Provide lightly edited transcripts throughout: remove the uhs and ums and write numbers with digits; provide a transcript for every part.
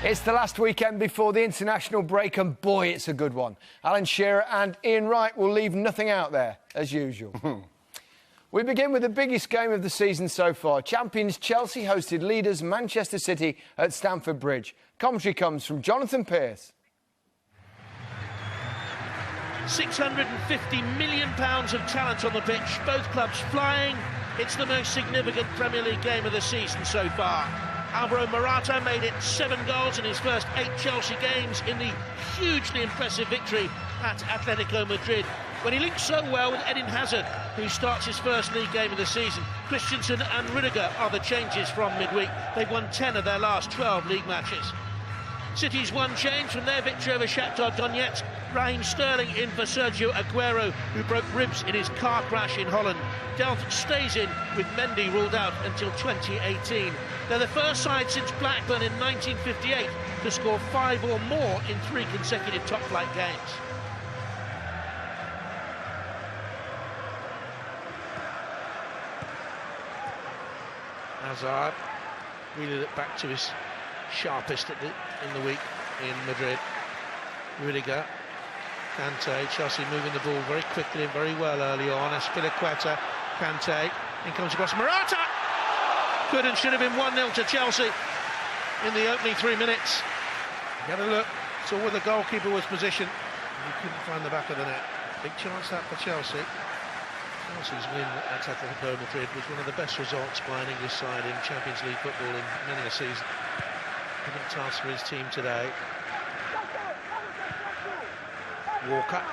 It's the last weekend before the international break, and boy, it's a good one. Alan Shearer and Ian Wright will leave nothing out there, as usual. We begin with the biggest game of the season so far. Champions Chelsea hosted leaders Manchester City at Stamford Bridge. Commentary comes from Jonathan Pearce. £650 million of talent on the pitch, both clubs flying. It's the most significant Premier League game of the season so far. Alvaro Morata made it 7 goals in his first 8 Chelsea games in the hugely impressive victory at Atletico Madrid, when he linked so well with Eden Hazard, who starts his first league game of the season. Christensen and Rudiger are the changes from midweek. They've won 10 of their last 12 league matches. City's one change from their victory over Shakhtar Donetsk. Raheem Sterling in for Sergio Aguero, who broke ribs in his car crash in Holland. Delft stays in with Mendy ruled out until 2018. They're the first side since Blackburn in 1958 to score 5 or more in 3 consecutive top-flight games. Hazard wheeled it back to his sharpest in the week in Madrid. Rudiger, Kante, Chelsea moving the ball very quickly and very well early on. Azpilicueta, Kante, in comes across Morata! Could and should have been 1-0 to Chelsea in the opening 3 minutes. Get a look, saw where the goalkeeper was positioned. He couldn't find the back of the net. Big chance that for Chelsea. Chelsea's win at Atletico Madrid was one of the best results by an English side in Champions League football in many a season. Different task for his team today. Walker.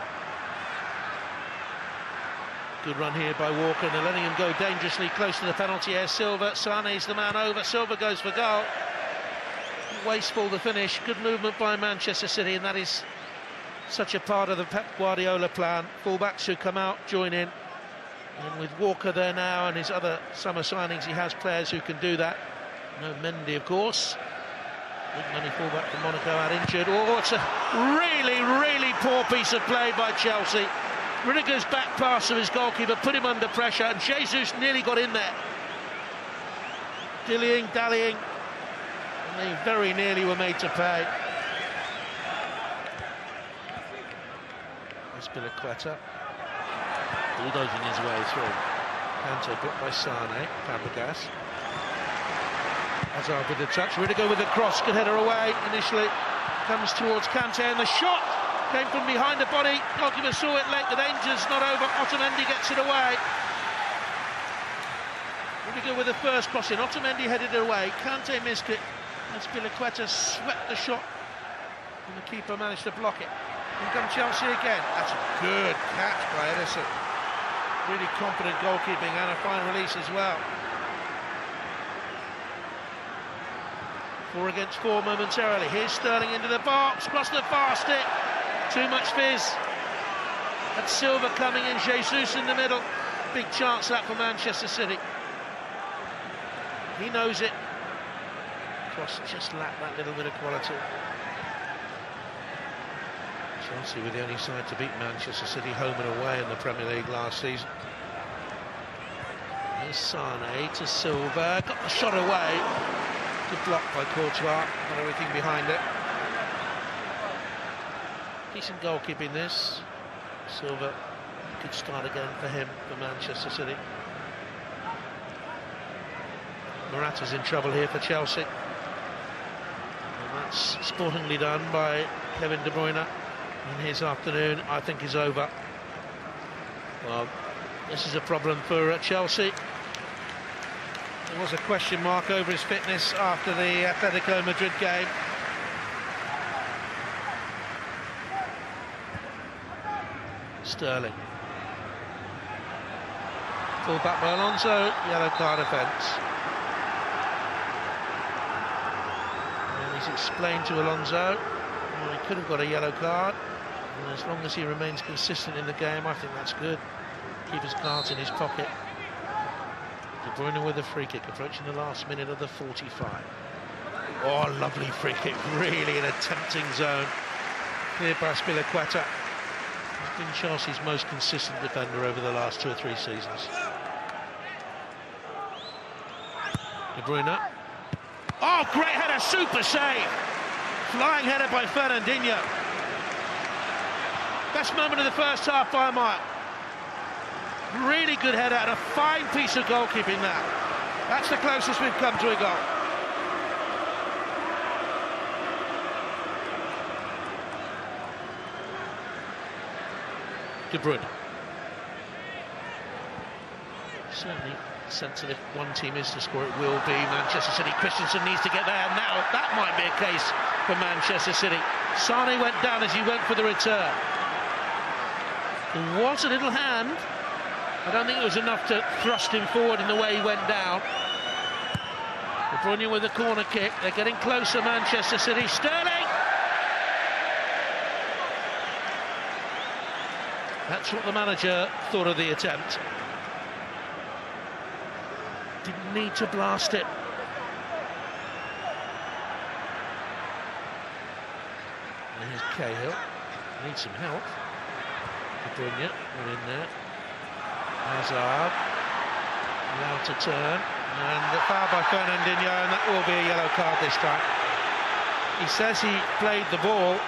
Good run here by Walker, and they're letting him go dangerously close to the penalty area. Silva, Sane's the man over. Silva goes for goal. Wasteful the finish. Good movement by Manchester City, and that is such a part of the Pep Guardiola plan. Fullbacks who come out, join in. And with Walker there now and his other summer signings, he has players who can do that. No Mendy, of course. Big money fullback from Monaco out injured. Oh, it's a really, really poor piece of play by Chelsea. Rudiger's back pass of his goalkeeper put him under pressure, and Jesus nearly got in there. Dillying, dallying, and they very nearly were made to pay. Azpilicueta bulldozing his way through. Kante blocked by Sane, Fabregas. Hazard with the touch, Rudiger with the cross, good header away initially. Comes towards Kante, and the shot came from behind the body. Goalkeeper saw it late, the danger's not over. Otamendi gets it away. Rudiger with the first cross in. Otamendi headed it away. Kante missed it. Azpilicueta swept the shot, and the keeper managed to block it. In comes Chelsea again. That's a good catch by Edison. Really competent goalkeeping and a fine release as well. 4 against 4 momentarily. Here's Sterling into the box, across the far stick. Too much fizz. That's Silva coming in, Jesus in the middle. Big chance that for Manchester City. He knows it. Cross just lacked that little bit of quality. Chelsea were the only side to beat Manchester City home and away in the Premier League last season. Here's Sane to Silva, got the shot away. Good block by Courtois, got everything behind it. Decent goalkeeping this. Silva, good start again for him, for Manchester City. Morata's in trouble here for Chelsea. And that's sportingly done by Kevin De Bruyne. And his afternoon, I think, is over. Well, this is a problem for Chelsea. There was a question mark over his fitness after the Atletico Madrid game. Sterling. Pulled back by Alonso, yellow card offence. And he's explained to Alonso, well, he could have got a yellow card. And as long as he remains consistent in the game, I think that's good. Keep his cards in his pocket. De Bruyne with a free kick, approaching the last minute of the 45. Oh, lovely free kick, really in a tempting zone. Cleared by Azpilicueta. He's been Chelsea's most consistent defender over the last 2 or 3 seasons. De Bruyne. Oh, great header, super save. Flying header by Fernandinho. Best moment of the first half by a mile. Really good header and a fine piece of goalkeeping now. That's the closest we've come to a goal. De Bruyne. Certainly sense that if one team is to score, it will be Manchester City. Christensen needs to get there now. That might be a case for Manchester City. Sane went down as he went for the return. There was a little hand. I don't think it was enough to thrust him forward in the way he went down. De Bruyne with the corner kick. They're getting closer, Manchester City. Sterling! That's what the manager thought of the attempt. Didn't need to blast it. And here's Cahill. Needs some help. De Bruyne, we're in there. Hazard. Allowed to turn. And the foul by Fernandinho, and that will be a yellow card this time. He says he played the ball.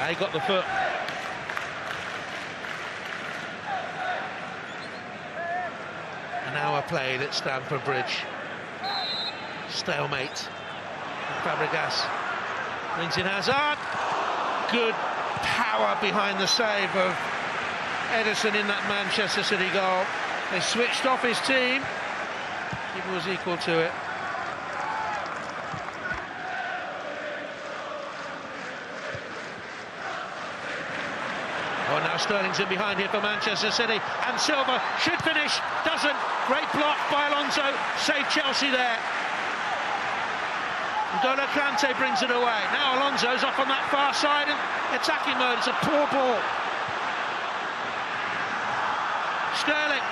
He got the foot. An hour played at Stamford Bridge. Stalemate. Fabregas brings in Hazard. Good power behind the save of Ederson in that Manchester City goal. They switched off his team. He was equal to it. Oh, now Sterling's in behind here for Manchester City, and Silva should finish, doesn't. Great block by Alonso, saved Chelsea there. N'Golo Kante brings it away. Now Alonso's off on that far side in attacking mode. It's a poor ball. Sterling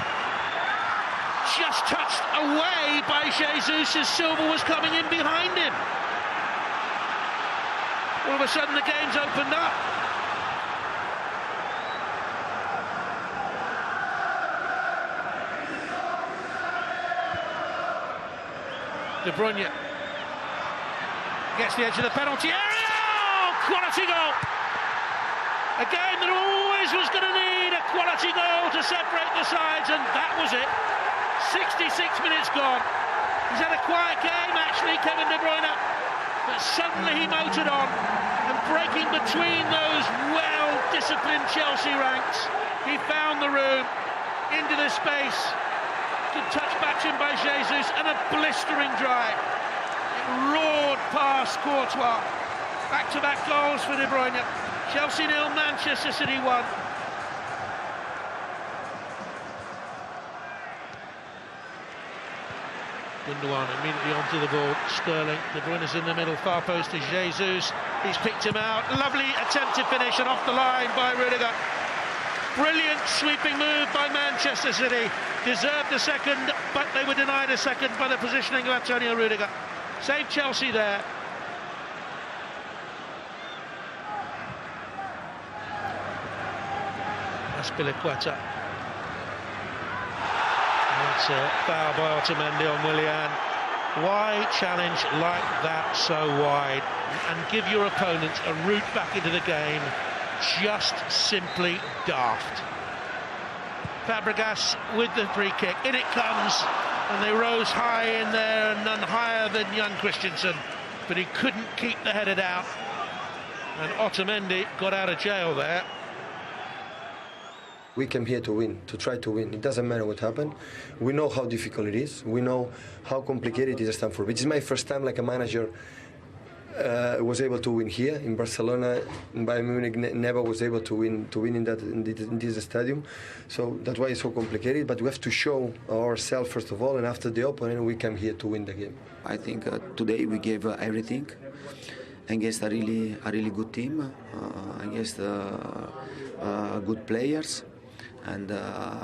just touched away by Jesus as Silva was coming in behind him. All of a sudden the game's opened up. De Bruyne gets the edge of the penalty area. Oh, quality goal! A game that always was going to need a quality goal to separate the sides, and that was it. 66 minutes gone. He's had a quiet game, actually, Kevin De Bruyne, but suddenly he motored on, and breaking between those well-disciplined Chelsea ranks, he found the room into the space. Good touch back in by Jesus, and a blistering drive. It roared past Courtois. Back-to-back goals for De Bruyne. Chelsea 0, Manchester City 1. Gundogan immediately onto the ball. Sterling. De Bruyne's in the middle, far post to Jesus. He's picked him out. Lovely attempted finish and off the line by Rudiger. Brilliant sweeping move by Manchester City. Deserved a second, but they were denied a second by the positioning of Antonio Rudiger. Saved Chelsea there. Aspilicueta. That's a foul by Otamendi on Willian. Why challenge like that so wide and give your opponent a route back into the game? Just simply daft. Fabregas with the free kick. In it comes, and they rose high in there, and none higher than young Christensen, but he couldn't keep the header down, and Otamendi got out of jail there. We came here to win, to try to win. It doesn't matter what happened. We know how difficult it is. We know how complicated it is at Stamford Bridge. It's my first time like a manager was able to win here in Barcelona. Bayern Munich never was able to win in this stadium. So that's why it's so complicated. But we have to show ourselves first of all, and after the opponent, we came here to win the game. I think today we gave everything against a really good team, against good players. And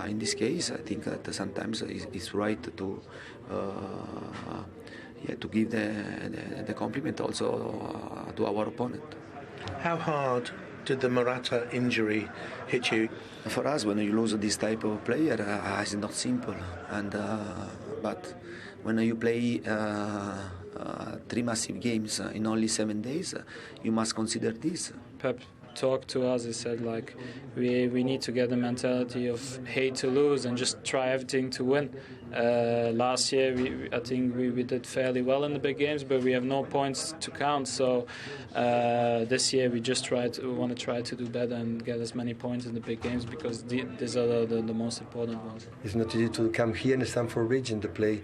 in this case, I think that sometimes it's right to give the compliment also to our opponent. How hard did the Morata injury hit you? For us, when you lose this type of player, it's not simple. And but when you play 3 massive games in only 7 days, you must consider this. Pep talked to us. He said, like, we need to get the mentality of hate to lose and just try everything to win. Last year, I think we did fairly well in the big games, but we have no points to count. So this year, we just want to try to do better and get as many points in the big games, because these are the most important ones. It's not easy to come here in Stamford Bridge and to play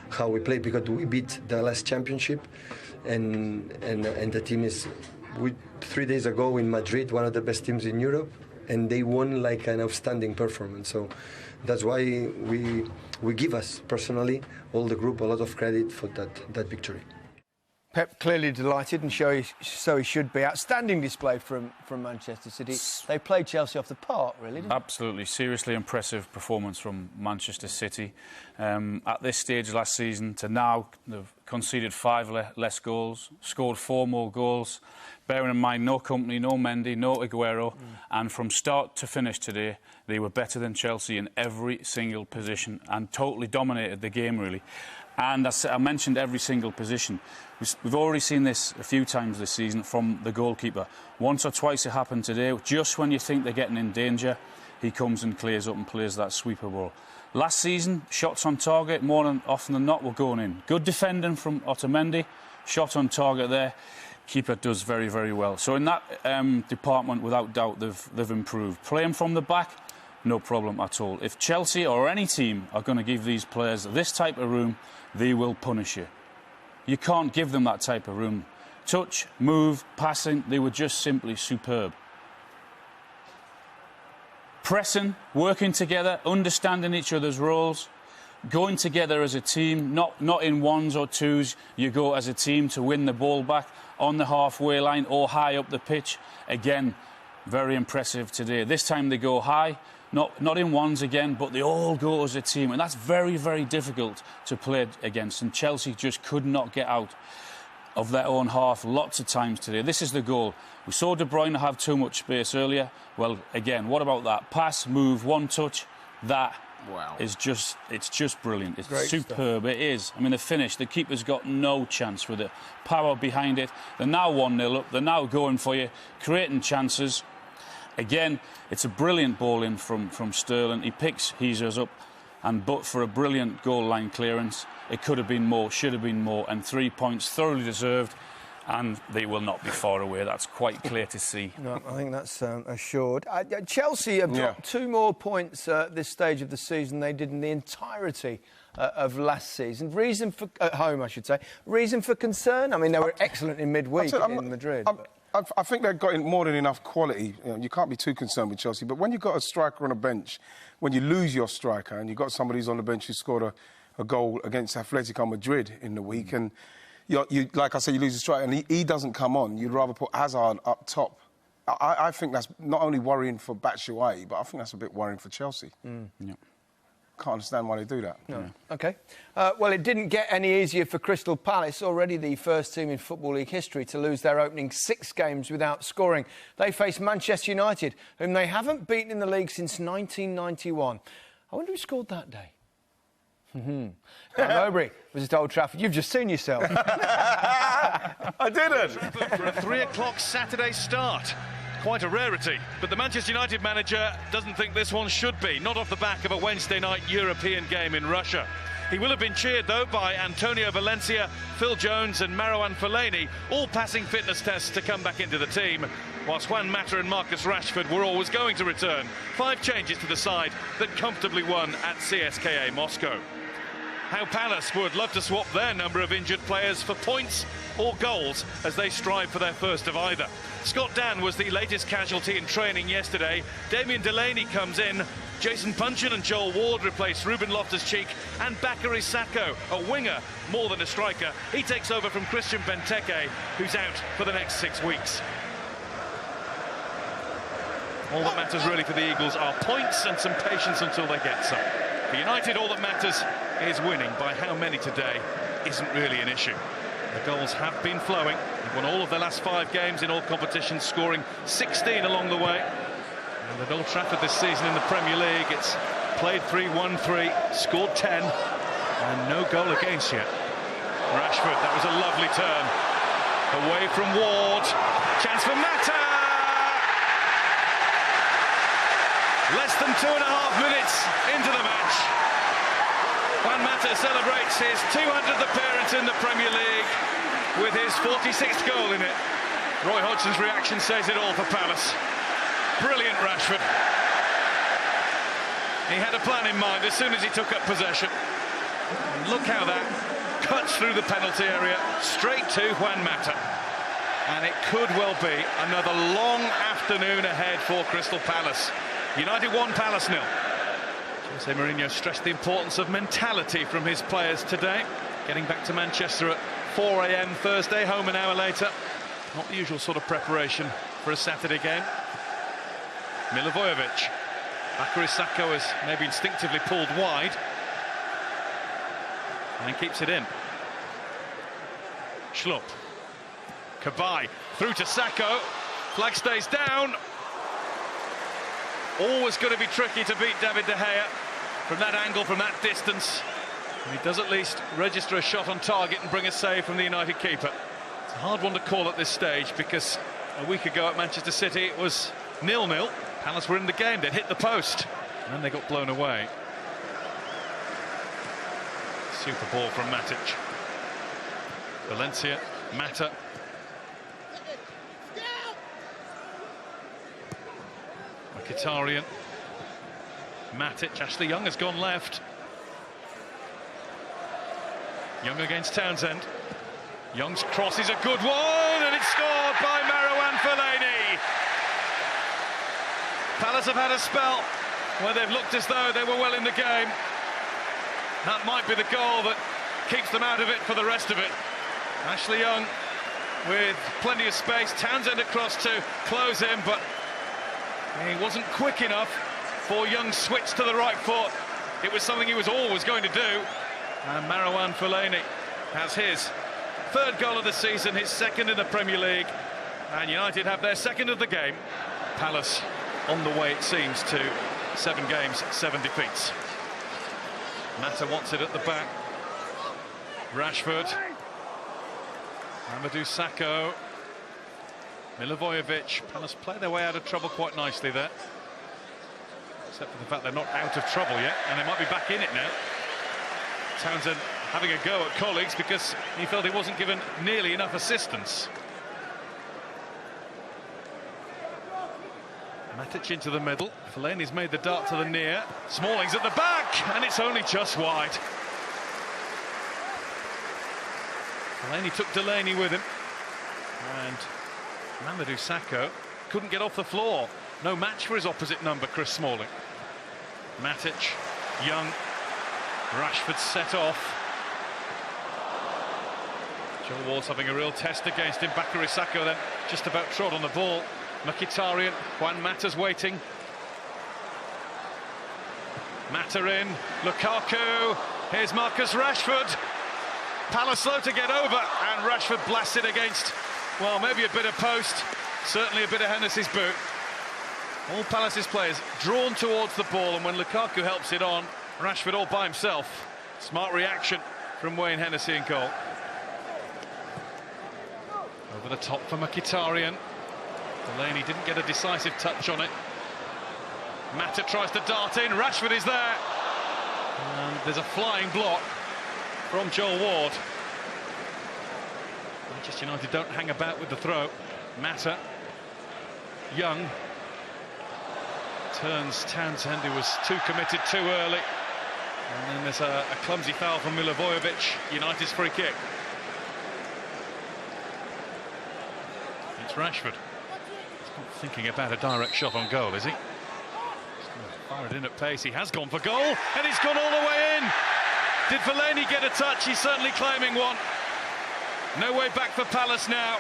how we play, because we beat the last championship, and the team is. 3 days ago in Madrid, one of the best teams in Europe, and they won like an outstanding performance. So that's why we give us personally, all the group, a lot of credit for that victory. Pep clearly delighted, and so he should be. Outstanding display from Manchester City. They played Chelsea off the park, really, didn't they? Absolutely. Seriously impressive performance from Manchester City. At this stage last season to now, they've conceded 5 less goals, scored 4 more goals. Bearing in mind, no Company, no Mendy, no Aguero. And from start to finish today, they were better than Chelsea in every single position and totally dominated the game, really. And as I mentioned, every single position. We've already seen this a few times this season from the goalkeeper. Once or twice it happened today. Just when you think they're getting in danger, he comes and clears up and plays that sweeper ball. Last season, shots on target, more often than not, were going in. Good defending from Otamendi, shot on target there. Keeper does very, very well. So in that department, without doubt, they've improved. Playing from the back, no problem at all. If Chelsea or any team are going to give these players this type of room, they will punish you. You can't give them that type of room. Touch, move, passing, they were just simply superb. Pressing, working together, understanding each other's roles, going together as a team, not in ones or twos. You go as a team to win the ball back on the halfway line or high up the pitch. Again, very impressive today. This time they go high, not in ones again, but they all go as a team, and that's very, very difficult to play against. And Chelsea just could not get out of their own half lots of times today. This is the goal. We saw De Bruyne have too much space earlier. Well, again, what about that? Pass, move, one touch. That is just brilliant. It's great superb. Stuff. It is. I mean, the finish, the keeper's got no chance with it. Power behind it. They're now 1-0 up. They're now going for you, creating chances. Again, it's a brilliant ball in from Sterling. He picks Heezers up, but for a brilliant goal line clearance, it could have been more, should have been more, and 3 points thoroughly deserved, and they will not be far away. That's quite clear to see. No, I think that's assured. Chelsea have got 2 more points at this stage of the season they did in the entirety of last season. Reason for at home, I should say. Reason for concern? I mean, they were excellent in midweek in Madrid. I think they've got more than enough quality. You can't be too concerned with Chelsea. But when you've got a striker on a bench, when you lose your striker and you've got somebody who's on the bench who scored a goal against Atletico Madrid in the week, and you like I said, you lose a striker and he doesn't come on, you'd rather put Hazard up top. I think that's not only worrying for Batshuayi, but I think that's a bit worrying for Chelsea. Yeah. Can't understand why they do that. No. OK. Well, it didn't get any easier for Crystal Palace, already the first team in Football League history to lose their opening 6 games without scoring. They face Manchester United, whom they haven't beaten in the league since 1991. I wonder who scored that day. Mowbray was at Old Trafford. You've just seen yourself. I didn't. For a 3 o'clock Saturday start. Quite a rarity, but the Manchester United manager doesn't think this one should be, not off the back of a Wednesday night European game in Russia. He will have been cheered, though, by Antonio Valencia, Phil Jones and Marouane Fellaini, all passing fitness tests to come back into the team, whilst Juan Mata and Marcus Rashford were always going to return. 5 changes to the side that comfortably won at CSKA Moscow. How Palace would love to swap their number of injured players for points or goals as they strive for their first of either. Scott Dan was the latest casualty in training yesterday. Damien Delaney comes in. Jason Punchin and Joel Ward replace Ruben Loftus-Cheek, and Bakary Sakho, a winger more than a striker. He takes over from Christian Benteke, who's out for the next 6 weeks. All that matters really for the Eagles are points and some patience until they get some. For United, all that matters is winning. By how many today isn't really an issue. The goals have been flowing. They've won all of their last 5 games in all competitions, scoring 16 along the way. And at Old Trafford this season in the Premier League, it's played 3, won 3, scored 10. And no goal against yet. Rashford, that was a lovely turn. Away from Ward. Chance for Mata! Less than 2.5 minutes into the match. Juan Mata celebrates his 200th appearance in the Premier League with his 46th goal in it. Roy Hodgson's reaction says it all for Palace. Brilliant Rashford. He had a plan in mind as soon as he took up possession. And look how that cuts through the penalty area straight to Juan Mata. And it could well be another long afternoon ahead for Crystal Palace. United 1, Palace 0. Jose Mourinho stressed the importance of mentality from his players today. Getting back to Manchester at 4 AM Thursday, home an hour later. Not the usual sort of preparation for a Saturday game. Milivojevic. Bakary Sako has maybe instinctively pulled wide. And keeps it in. Schlupp. Kabay through to Sako. Flag stays down. Always going to be tricky to beat David De Gea from that angle, from that distance. And he does at least register a shot on target and bring a save from the United keeper. It's a hard one to call at this stage because a week ago at Manchester City it was 0-0. Palace were in the game, they'd hit the post, and then they got blown away. Super ball from Matic. Valencia, Mata. Mkhitaryan. Matic, Ashley Young has gone left. Young against Townsend. Young's cross is a good one, and it's scored by Marouane Fellaini. Palace have had a spell where they've looked as though they were well in the game. That might be the goal that keeps them out of it for the rest of it. Ashley Young with plenty of space. Townsend across to close him, but he wasn't quick enough for Young's switch to the right foot. It was something he was always going to do. And Marouane Fellaini has his third goal of the season, his second in the Premier League. And United have their second of the game. Palace on the way, it seems, to 7 games, 7 defeats. Mata wants it at the back. Rashford. Amadou Sakho. Milivojevic. Palace play their way out of trouble quite nicely there. Except for the fact they're not out of trouble yet, and they might be back in it now. Townsend having a go at colleagues because he felt he wasn't given nearly enough assistance. Matic into the middle. Fellaini's made the dart to the near. Smalling's at the back, and it's only just wide. Fellaini took Delaney with him. And Amadou Sakho couldn't get off the floor. No match for his opposite number, Chris Smalling. Matic, Young, Rashford set off. Joel Ward's having a real test against him. Bakary Sako then just about trod on the ball. Mkhitaryan, Juan Mata's waiting. Mata in, Lukaku, here's Marcus Rashford. Palace slow to get over, and Rashford blasts it against, well, maybe a bit of post, certainly a bit of Hennessy's boot. All Palace's players drawn towards the ball, and when Lukaku helps it on, Rashford all by himself. Smart reaction from Wayne Hennessy in goal. Over the top for Mkhitaryan. Delaney didn't get a decisive touch on it. Mata tries to dart in, Rashford is there. And there's a flying block from Joel Ward. Manchester United don't hang about with the throw. Mata. Young. Turns Townsend, who was too committed too early. And then there's a clumsy foul from Milivojevic. United's free kick. It's Rashford. He's not thinking about a direct shot on goal, is he? He's going to fire it in at pace. He has gone for goal, and it's gone all the way in. Did Fellaini get a touch? He's certainly claiming one. No way back for Palace now.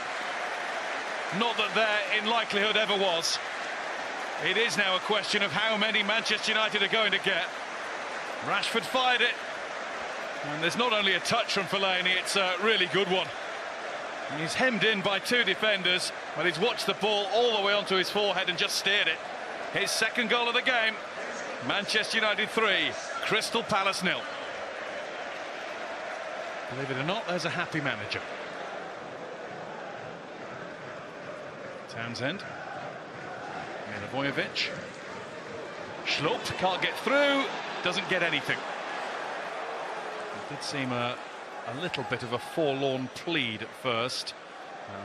Not that there, in likelihood, ever was. It is now a question of how many Manchester United are going to get. Rashford fired it. And there's not only a touch from Fellaini, it's a really good one. And he's hemmed in by 2 defenders, but he's watched the ball all the way onto his forehead and just steered it. His second goal of the game. Manchester United 3, Crystal Palace 0. Believe it or not, there's a happy manager. Townsend. Milivojevic. Schlupp can't get through, doesn't get anything. It did seem a little bit of a forlorn plead at first.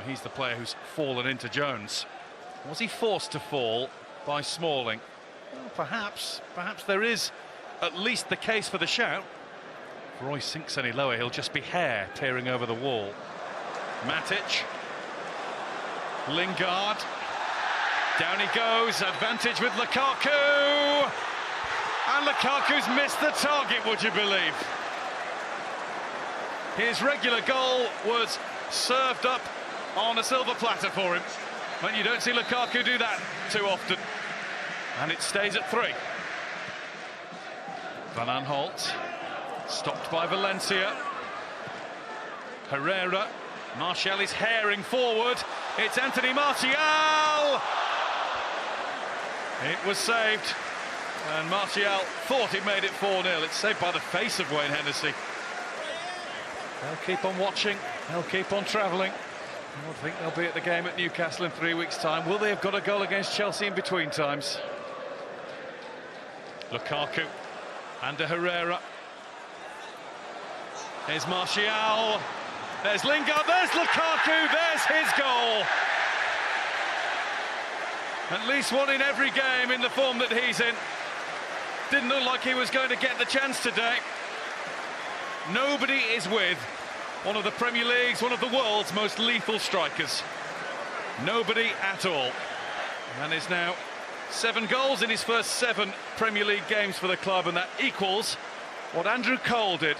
He's the player who's fallen into Jones. Was he forced to fall by Smalling? Well, perhaps there is at least the case for the shout. If Roy sinks any lower, he'll just be hair peering over the wall. Matic. Lingard. Down he goes, advantage with Lukaku. And Lukaku's missed the target, would you believe? His regular goal was served up on a silver platter for him. But you don't see Lukaku do that too often. And it stays at 3. Van Aanholt, stopped by Valencia. Herrera, Martial is herring forward. It's Anthony Martial! It was saved, and Martial thought he made it 4-0. It's saved by the face of Wayne Hennessy. They'll keep on watching, they'll keep on travelling. I don't think they'll be at the game at Newcastle in 3 weeks' time. Will they have got a goal against Chelsea in between times? Lukaku, under Herrera. There's Martial, there's Lingard, there's Lukaku, there's his goal. At least one in every game in the form that he's in. Didn't look like he was going to get the chance today. Nobody is with one of the Premier League's, one of the world's most lethal strikers. Nobody at all. And is now 7 goals in his first 7 Premier League games for the club, and that equals what Andrew Cole did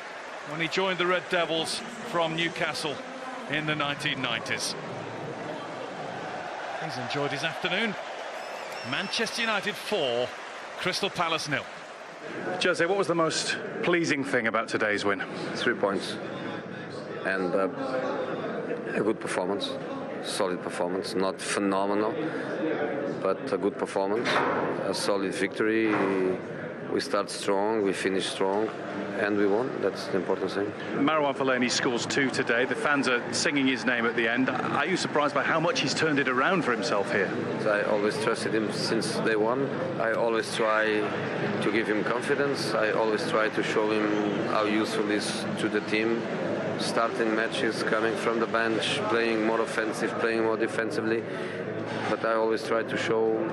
when he joined the Red Devils from Newcastle in the 1990s. He's enjoyed his afternoon. Manchester United 4, Crystal Palace 0. Jose, what was the most pleasing thing about today's win? 3 points and a good performance, solid performance, not phenomenal, but a good performance, a solid victory. We start strong, we finish strong, and we won. That's the important thing. Marouane Fellaini scores 2 today. The fans are singing his name at the end. Are you surprised by how much he's turned it around for himself here? I always trusted him since day one. I always try to give him confidence. I always try to show him how useful he is to the team. Starting matches, coming from the bench, playing more offensive, playing more defensively. But I always try to show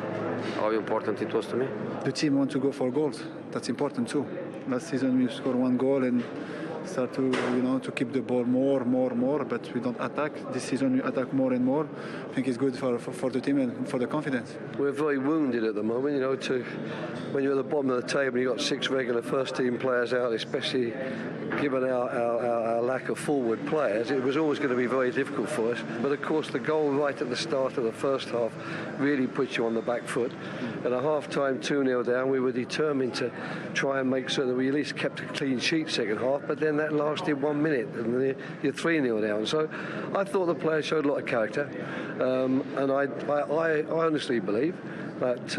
how important it was to me. The team wants to go for goals. That's important too. Last season we scored 1 goal and start to, to keep the ball more, but we don't attack. This season we attack more and more. I think it's good for the team and for the confidence. We're very wounded at the moment, when you're at the bottom of the table, you've got 6 regular first-team players out, especially given our lack of forward players. It was always going to be very difficult for us. But of course, the goal right at the start of the first half really puts you on the back foot. At a half-time 2-0 down, we were determined to try and make sure that we at least kept a clean sheet second half, but then that lasted 1 minute and you're 3-0 down. So I thought the players showed a lot of character, and I honestly believe that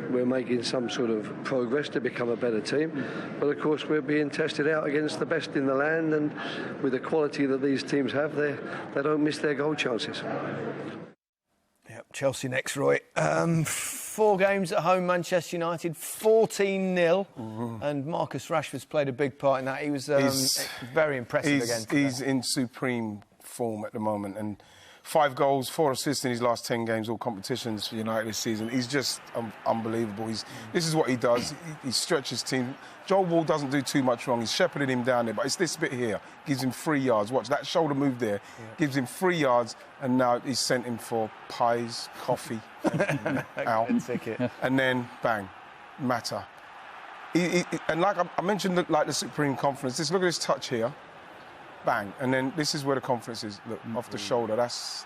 we're making some sort of progress to become a better team. But of course we're being tested out against the best in the land, and with the quality that these teams have, they don't miss their goal chances. Yep, Chelsea next, Roy. 4 games at home, Manchester United, 14-0, and Marcus Rashford's played a big part in that. He was very impressive again today. He's in supreme form at the moment, and 5 goals, 4 assists in his last 10 games, all competitions for United this season. He's just unbelievable. This is what he does. He stretches team. Joel Wall doesn't do too much wrong. He's shepherding him down there, but it's this bit here. Gives him 3 yards. Watch that shoulder move there. Yeah. Gives him 3 yards, and now he's sent him for pies, coffee, out. And then, bang, Mata. And like I mentioned, the Supreme Conference, just look at this touch here. Bang, and then this is where the confidence is. Look, off the shoulder. That's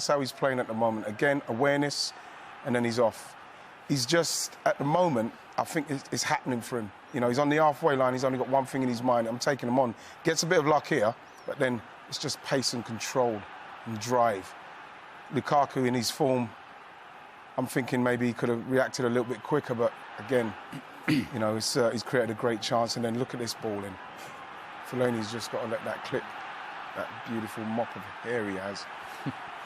how he's playing at the moment. Again, awareness, and then he's off. He's just, at the moment, I think it's happening for him. He's on the halfway line. He's only got one thing in his mind. I'm taking him on. Gets a bit of luck here, but then it's just pace and control and drive. Lukaku in his form, I'm thinking maybe he could have reacted a little bit quicker, but again, he's created a great chance. And then look at this ball in. Fellaini's just got to let that clip, that beautiful mop of hair he has.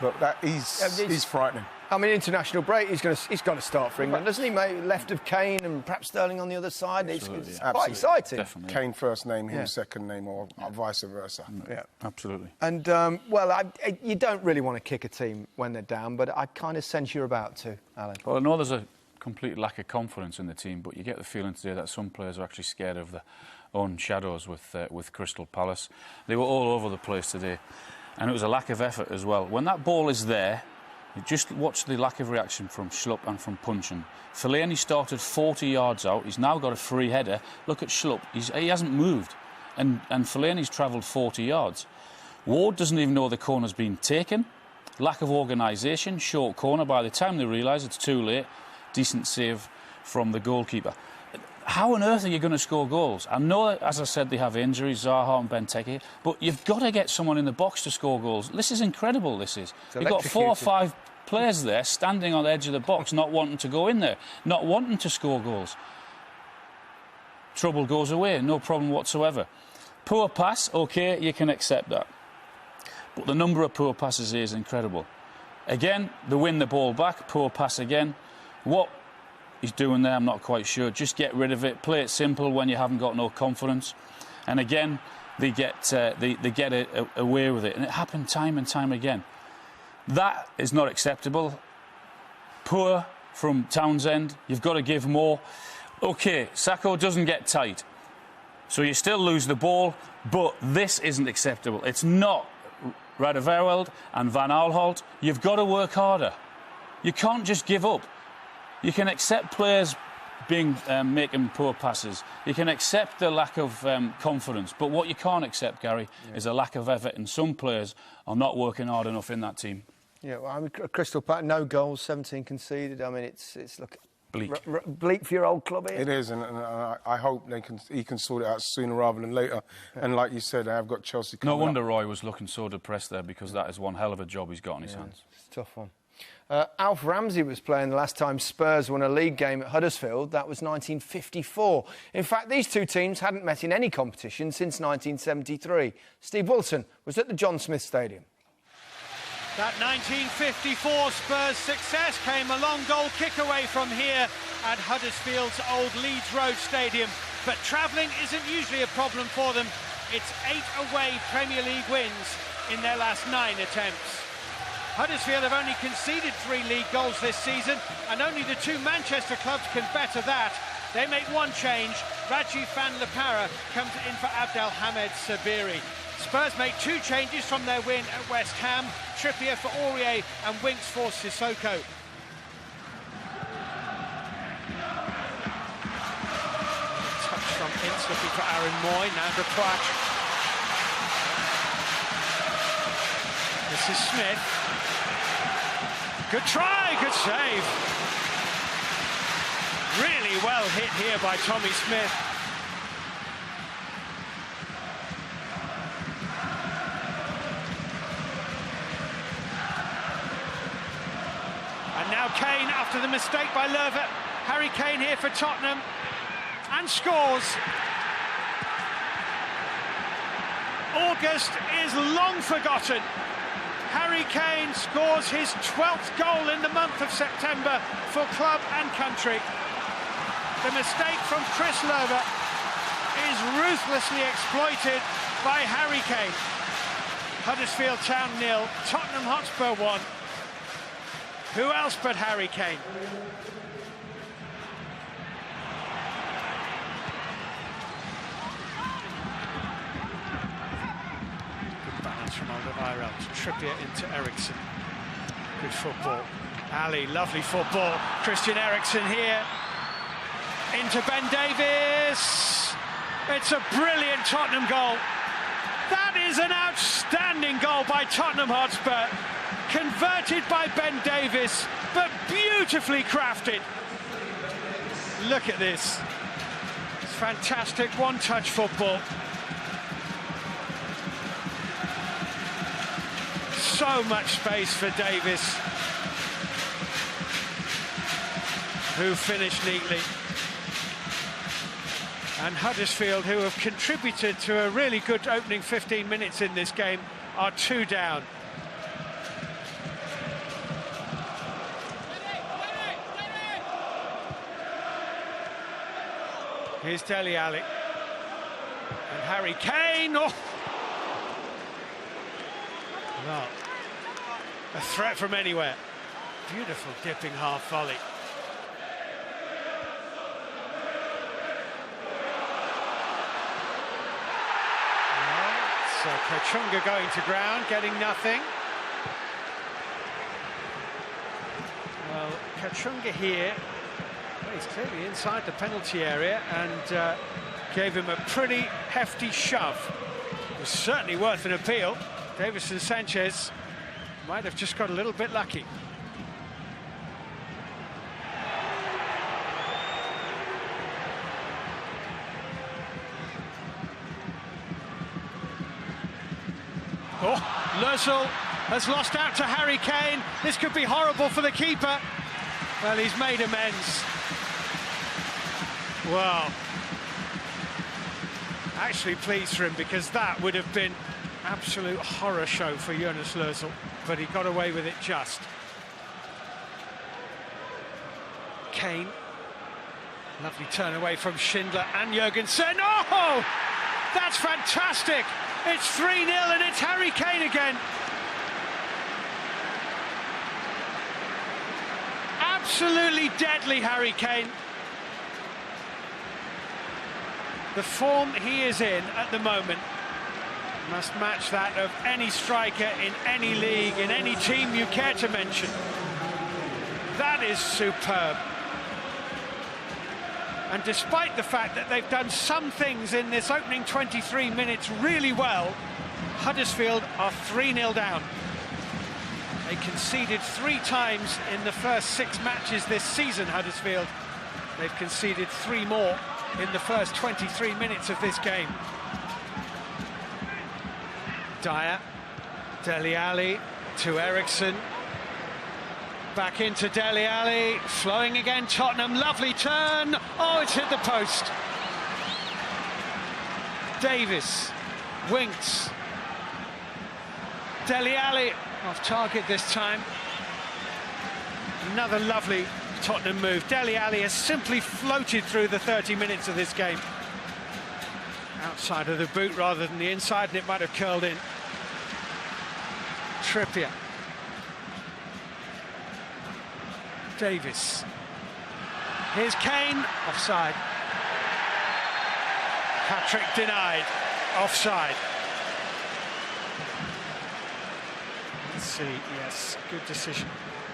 But he's frightening. I mean, international break, he's got to start for England, doesn't he, mate? Left of Kane and perhaps Sterling on the other side. It's quite exciting. Definitely. Kane first name, him second name, or vice versa. Yeah, absolutely. And, you don't really want to kick a team when they're down, but I kind of sense you're about to, Alan. Well, I know there's a complete lack of confidence in the team, but you get the feeling today that some players are actually scared of their own shadows with Crystal Palace. They were all over the place today, and it was a lack of effort as well. When that ball is there, you just watch the lack of reaction from Schlupp and from Puncheon. Fellaini started 40 yards out. He's now got a free header. Look at Schlupp. He hasn't moved. And Fellaini's travelled 40 yards. Ward doesn't even know the corner's been taken. Lack of organisation. Short corner. By the time they realise it's too late, decent save from the goalkeeper. How on earth are you going to score goals? I know, as I said, they have injuries, Zaha and Benteke, but you've got to get someone in the box to score goals. This is incredible, this is. You've got 4 or 5 players there standing on the edge of the box, not wanting to go in there, not wanting to score goals. Trouble goes away, no problem whatsoever. Poor pass, OK, you can accept that. But the number of poor passes here is incredible. Again, they win the ball back, poor pass again. What he's doing there, I'm not quite sure. Just get rid of it. Play it simple when you haven't got no confidence. And again, they get away with it. And it happened time and time again. That is not acceptable. Poor from Townsend. You've got to give more. OK, Sakho doesn't get tight. So you still lose the ball, but this isn't acceptable. It's not. Radeverweld and Van Aanholt, you've got to work harder. You can't just give up. You can accept players making poor passes. You can accept the lack of confidence. But what you can't accept, Gary, is a lack of effort. And some players are not working hard enough in that team. Yeah, well, I mean, Crystal Palace, no goals, 17 conceded. I mean, it's look bleak. Bleak for your old club here. It is, and I hope he can sort it out sooner rather than later. Yeah. And like you said, I've got Chelsea coming No wonder up. Roy was looking so depressed there, because that is one hell of a job he's got on his hands. It's a tough one. Alf Ramsey was playing the last time Spurs won a league game at Huddersfield. That was 1954. In fact, these two teams hadn't met in any competition since 1973. Steve Wilson was at the John Smith Stadium. That 1954 Spurs success came a long goal kick away from here at Huddersfield's old Leeds Road Stadium. But travelling isn't usually a problem for them. It's 8 away Premier League wins in their last 9 attempts. Huddersfield have only conceded 3 league goals this season, and only the 2 Manchester clubs can better that. They make one change. Rajiv van La Parra comes in for Abdelhamed Sabiri. Spurs make 2 changes from their win at West Ham. Trippier for Aurier and Winks for Sissoko. Touch from Ince, looking for Aaron Moy. Nandra Quach. This is Smith. Good try, good save. Really well hit here by Tommy Smith. And now Kane, after the mistake by Löwe. Harry Kane here for Tottenham. And scores. August is long forgotten. Harry Kane scores his 12th goal in the month of September for club and country. The mistake from Chris Löwe is ruthlessly exploited by Harry Kane. Huddersfield Town 0, Tottenham Hotspur 1. Who else but Harry Kane? From Alderweireld, Trippier into Eriksen. Good football. Ali, lovely football. Christian Eriksen here. Into Ben Davies. It's a brilliant Tottenham goal. That is an outstanding goal by Tottenham Hotspur. Converted by Ben Davies, but beautifully crafted. Look at this. It's fantastic one-touch football. So much space for Davis, who finished neatly. And Huddersfield, who have contributed to a really good opening 15 minutes in this game, are 2 down. Here's Dele Alli. And Harry Kane. Oh! Well, a threat from anywhere. Beautiful dipping half volley. So Kachunga going to ground, getting nothing. Well, Kachunga here, well, he's clearly inside the penalty area and gave him a pretty hefty shove. It was certainly worth an appeal. Davison Sanchez might have just got a little bit lucky. Oh, Lösel has lost out to Harry Kane. This could be horrible for the keeper. Well, he's made amends. Wow. Actually pleased for him, because that would have been absolute horror show for Jonas Lösel, but he got away with it just. Kane. Lovely turn away from Schindler and Jurgensen. Oh! That's fantastic! It's 3-0 and it's Harry Kane again. Absolutely deadly Harry Kane. The form he is in at the moment must match that of any striker in any league, in any team you care to mention. That is superb. And despite the fact that they've done some things in this opening 23 minutes really well, Huddersfield are 3-0 down. They conceded 3 times in the first 6 matches this season, Huddersfield. They've conceded 3 more in the first 23 minutes of this game. Dyer, Dele Alli to Eriksson. Back into Dele Alli, flowing again, Tottenham, lovely turn. Oh, it's hit the post. Davis, Winks. Dele Alli, off target this time. Another lovely Tottenham move. Dele Alli has simply floated through the 30 minutes of this game. Outside of the boot rather than the inside, and it might have curled in. Trippier. Davis. Here's Kane, offside. Hat-trick denied, offside. Let's see, yes, good decision.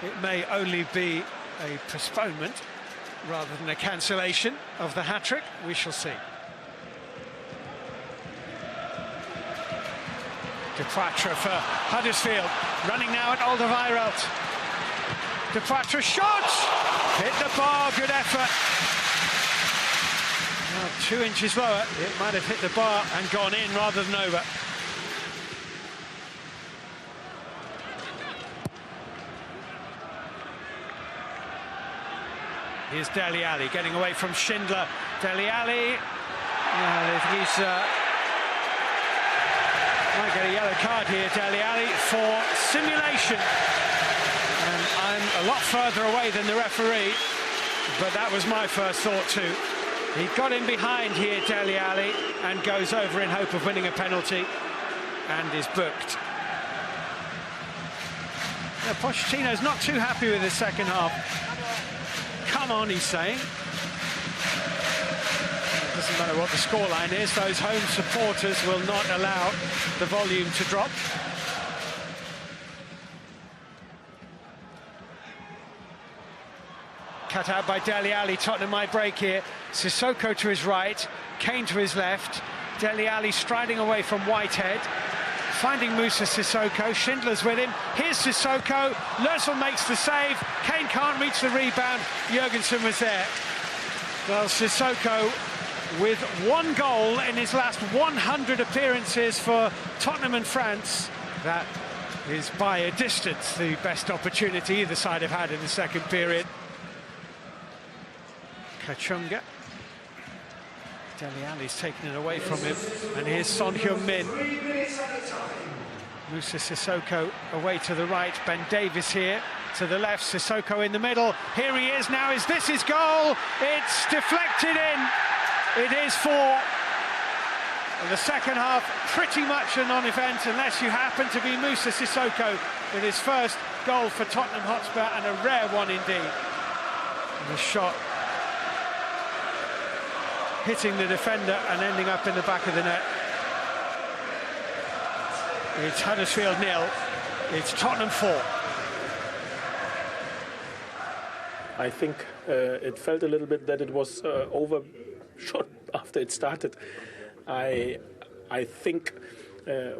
It may only be a postponement rather than a cancellation of the hat-trick. We shall see. De Poitre for Huddersfield, running now at Alderweireld. De Poitre shots! Hit the bar, good effort. Now 2 inches lower, it might have hit the bar and gone in rather than over. Here's Dele Alli getting away from Schindler. Dele Alli, I think he's might get a yellow card here, Dele Alli, for simulation. And I'm a lot further away than the referee, but that was my first thought too. He got in behind here, Dele Alli, and goes over in hope of winning a penalty, and is booked. Now, Pochettino's not too happy with the second half. Come on, he's saying. It doesn't matter what the scoreline is, those home supporters will not allow the volume to drop. Cut out by Dele Alli. Tottenham might break here. Sissoko to his right, Kane to his left. Dele Alli striding away from Whitehead, finding Moussa Sissoko. Schindler's with him. Here's Sissoko. Lösel makes the save. Kane can't reach the rebound. Jurgensen was there. Well, Sissoko with 1 goal in his last 100 appearances for Tottenham and France. That is by a distance the best opportunity either side have had in the second period. Kachunga Dele Alli's taken it away from him, and here's Son Heung-min. Musa Sissoko away to the right, Ben Davies here to the left, Sissoko in the middle. Here he is now, is this his goal? It's deflected in. It is 4. And the second half, pretty much a non-event, unless you happen to be Musa Sissoko with his first goal for Tottenham Hotspur, and a rare one indeed. And the shot hitting the defender and ending up in the back of the net. It's Huddersfield 0, it's Tottenham 4. I think it felt a little bit that it was overshot after it started. I think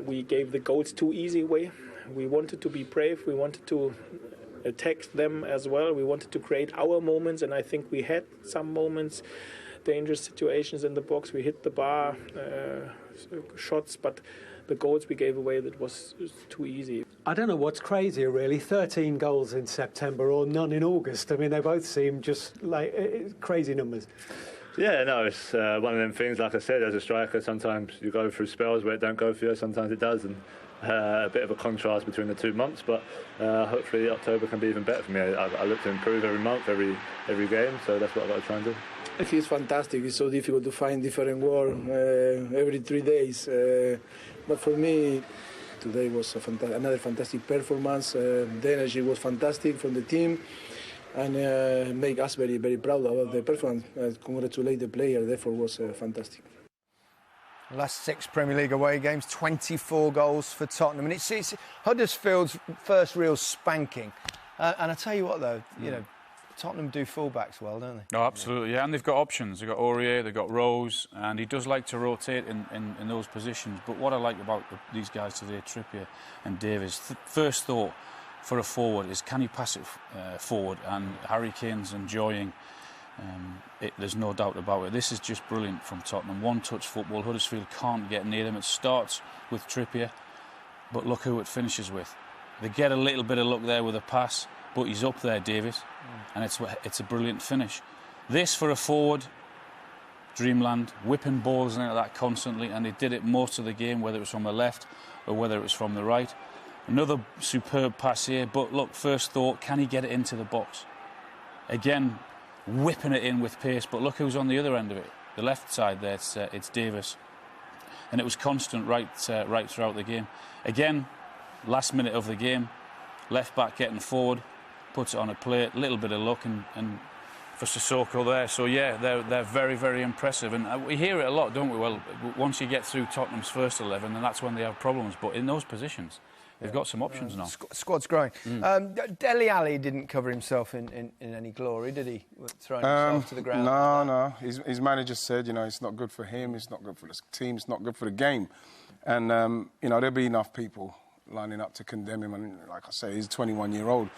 we gave the goals too easy away. We wanted to be brave, we wanted to attack them as well, we wanted to create our moments, and I think we had some moments, dangerous situations in the box. We hit the bar, shots, but the goals we gave away, that was too easy. I don't know what's crazier, really, 13 goals in September or none in August. I mean, they both seem just like crazy numbers. Yeah, no, it's one of them things. Like I said, as a striker, sometimes you go through spells where it don't go for you, sometimes it does, and a bit of a contrast between the 2 months, but hopefully October can be even better for me. I look to improve every month, every game, so that's what I've got to try and do. He's fantastic. It's so difficult to find different words every 3 days. But for me, today was another fantastic performance. The energy was fantastic from the team, and make us very, very proud about the performance. Congratulate the player. The effort was fantastic. Last 6 Premier League away games, 24 goals for Tottenham, and it's Huddersfield's first real spanking. And I tell you what, though, you know, Tottenham do fullbacks well, don't they? Oh, absolutely, yeah. And they've got options. They've got Aurier, they've got Rose, and he does like to rotate in those positions. But what I like about these guys today, Trippier and Davies, first thought for a forward is, can he pass it forward? And Harry Kane's enjoying it, there's no doubt about it. This is just brilliant from Tottenham. One-touch football. Huddersfield can't get near them. It starts with Trippier, but look who it finishes with. They get a little bit of luck there with a pass, but he's up there, Davies, and it's a brilliant finish. This for a forward, dreamland, whipping balls into that constantly, and he did it most of the game, whether it was from the left or whether it was from the right. Another superb pass here, but look, first thought, can he get it into the box? Again, whipping it in with pace, but look who's on the other end of it. The left side there, it's Davies. And it was constant right throughout the game. Again, last minute of the game, left back getting forward, puts it on a plate, little bit of luck, and for Sissoko there. So yeah, they're very, very impressive, and we hear it a lot, don't we? Well, once you get through Tottenham's first 11, then that's when they have problems. But in those positions, they've got some options now. Squad's growing. Dele Alli didn't cover himself in any glory, did he? Throwing himself to the ground. No. His manager said, you know, it's not good for him, it's not good for the team, it's not good for the game, and you know, there'll be enough people lining up to condemn him, and like I say, he's a 21-year-old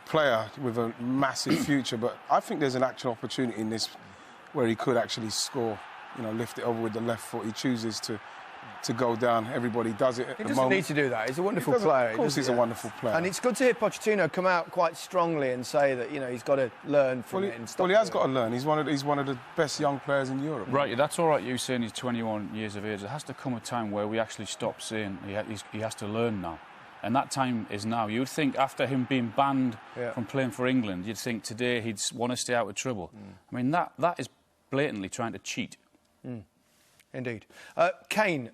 player with a massive future, but I think there's an actual opportunity in this where he could actually score, you know, lift it over with the left foot. He chooses to go down. Everybody does it at the moment. He doesn't need to do that. He's a wonderful player. Of course he's a wonderful player. And it's good to hear Pochettino come out quite strongly and say that, you know, he's got to learn from it and stop. Well, he has got to learn. He's one of the best young players in Europe. Right, that's all right, you saying he's 21 years of age. There has to come a time where we actually stop saying he has to learn now. And that time is now. You'd think after him being banned from playing for England, you'd think today he'd want to stay out of trouble. I mean, that is blatantly trying to cheat. Indeed. Kane,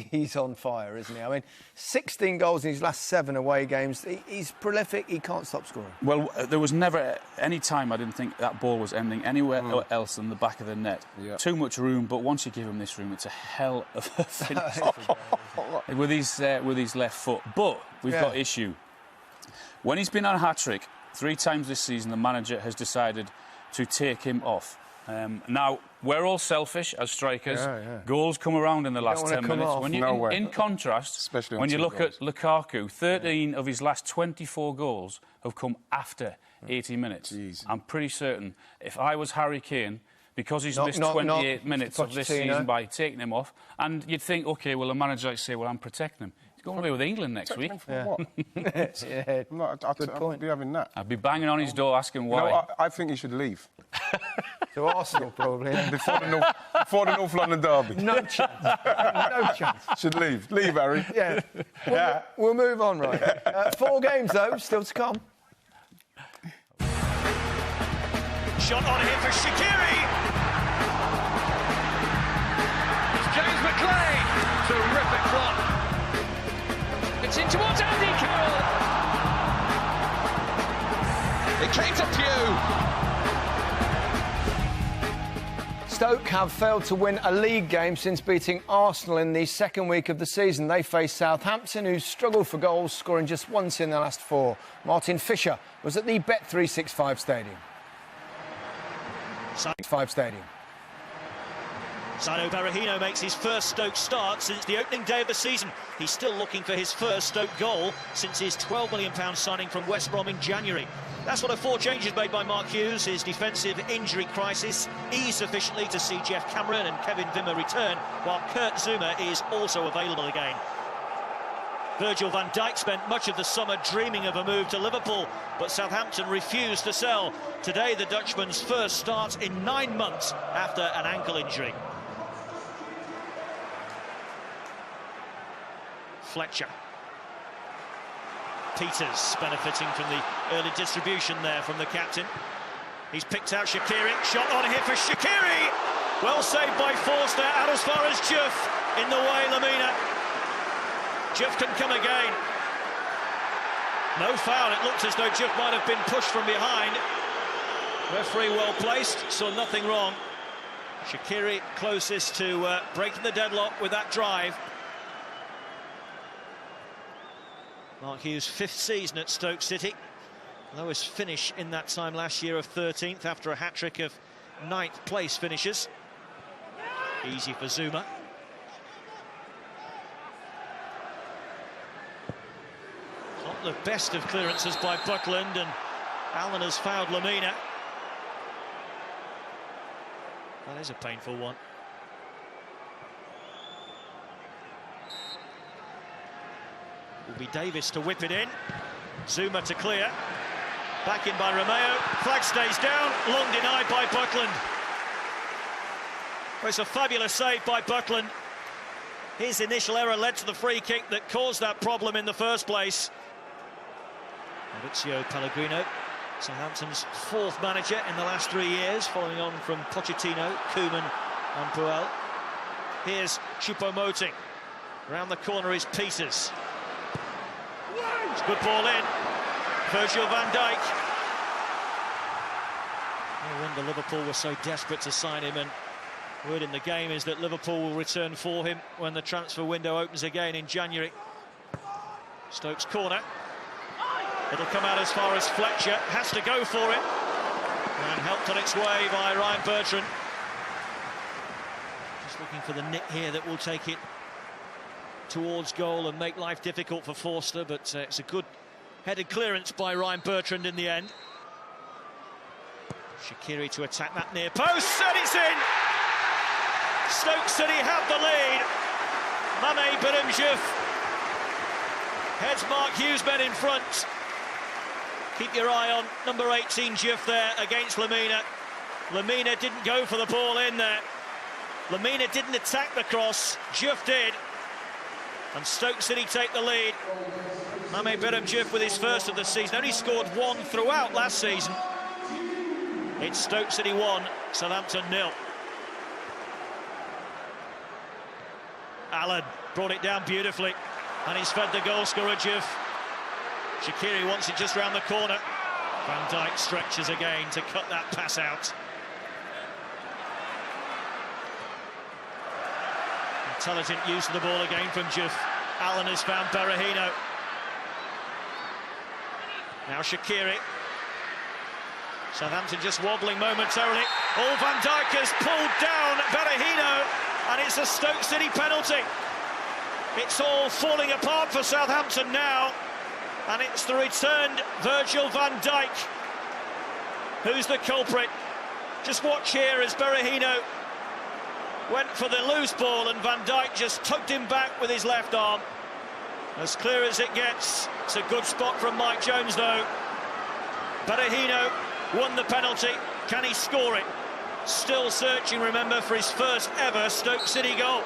he's on fire, isn't he? I mean, 16 goals in his last 7 away games. He's prolific. He can't stop scoring. Well, there was never any time I didn't think that ball was ending anywhere else than the back of the net. Yeah. Too much room, but once you give him this room, it's a hell of a finish with his left foot. But we've got issue. When he's been on a hat-trick 3 times this season, the manager has decided to take him off. Now, we're all selfish as strikers. Goals come around in the last 10 minutes. When you, in contrast, especially when you look at Lukaku, 13 of his last 24 goals have come after 80 minutes. Jeez. I'm pretty certain if I was Harry Kane, because he's missed 28 minutes of this season by taking him off, and you'd think, OK, well, the manager might say, well, I'm protecting him. He's going away with England next week. What? Good point. I'd be having that. I'd be banging on his door asking why. You know, I think he should leave. To Arsenal, probably. Before the North London derby. No chance. No chance. Should leave. Leave, Harry. Yeah. We'll move on, right. 4 games, though, still to come. Shot on here for Shaqiri. It's James McLean. Terrific block. It's in towards Andy Carroll. It came to Pugh. Stoke have failed to win a league game since beating Arsenal in the second week of the season. They face Southampton, who struggled for goals, scoring just once in their last 4. Martin Fisher was at the Bet365 Stadium. Sino Berahino makes his first Stoke start since the opening day of the season. He's still looking for his first Stoke goal since his £12 million signing from West Brom in January. That's one of 4 changes made by Mark Hughes. His defensive injury crisis eased sufficiently to see Jeff Cameron and Kevin Wimmer return, while Kurt Zouma is also available again. Virgil van Dijk spent much of the summer dreaming of a move to Liverpool, but Southampton refused to sell. Today, the Dutchman's first start in 9 months after an ankle injury. Fletcher. Peters benefiting from the early distribution there from the captain. He's picked out Shaqiri. Shot on here for Shaqiri. Well saved by Forster, out as far as Juff. In the way, Lamina. Juff can come again. No foul. It looked as though Juff might have been pushed from behind. Referee well placed, saw nothing wrong. Shaqiri closest to breaking the deadlock with that drive. Mark Hughes' 5th season at Stoke City. Lowest finish in that time last year of 13th after a hat-trick of 9th place finishes. Easy for Zouma. Not the best of clearances by Buckland, and Allen has fouled Lamina. That is a painful one. Will be Davis to whip it in. Zouma to clear. Back in by Romeo. Flag stays down. Long denied by Buckland. Well, it's a fabulous save by Buckland. His initial error led to the free kick that caused that problem in the first place. Maurizio Pellegrino, Southampton's 4th manager in the last 3 years, following on from Pochettino, Koeman and Puel. Here's Choupo-Moting. Around the corner is Peters. It's a good ball in. Virgil van Dijk. No wonder Liverpool were so desperate to sign him, and word in the game is that Liverpool will return for him when the transfer window opens again in January. Stoke's corner. It'll come out as far as Fletcher. Has to go for it. And helped on its way by Ryan Bertrand. Just looking for the nick here that will take it towards goal and make life difficult for Forster, but it's a good headed clearance by Ryan Bertrand in the end. Shaqiri to attack that near post, and it's in! Stoke City have the lead. Mame Birimjif heads Mark Hughes men in front. Keep your eye on number 18 Juff there against Lamina. Lamina didn't go for the ball in there. Lamina didn't attack the cross, Juff did. And Stoke City take the lead. Mame Birimjif with his first of the season. Only scored 1 throughout last season. It's Stoke City 1, Southampton 0. Allen brought it down beautifully, and he's fed the goal scorer Juff. Shaqiri wants it just round the corner. Van Dijk stretches again to cut that pass out. Intelligent use of the ball again from Juff. Allen has found Berahino. Now Shaqiri. Southampton just wobbling momentarily. Oh, Van Dijk has pulled down Berahino, and it's a Stoke City penalty. It's all falling apart for Southampton now, and it's the returned Virgil van Dijk who's the culprit. Just watch here as Berahino went for the loose ball and Van Dijk just tugged him back with his left arm. As clear as it gets. It's a good spot from Mike Jones though. Berahino won the penalty. Can he score it? Still searching, remember, for his first ever Stoke City goal.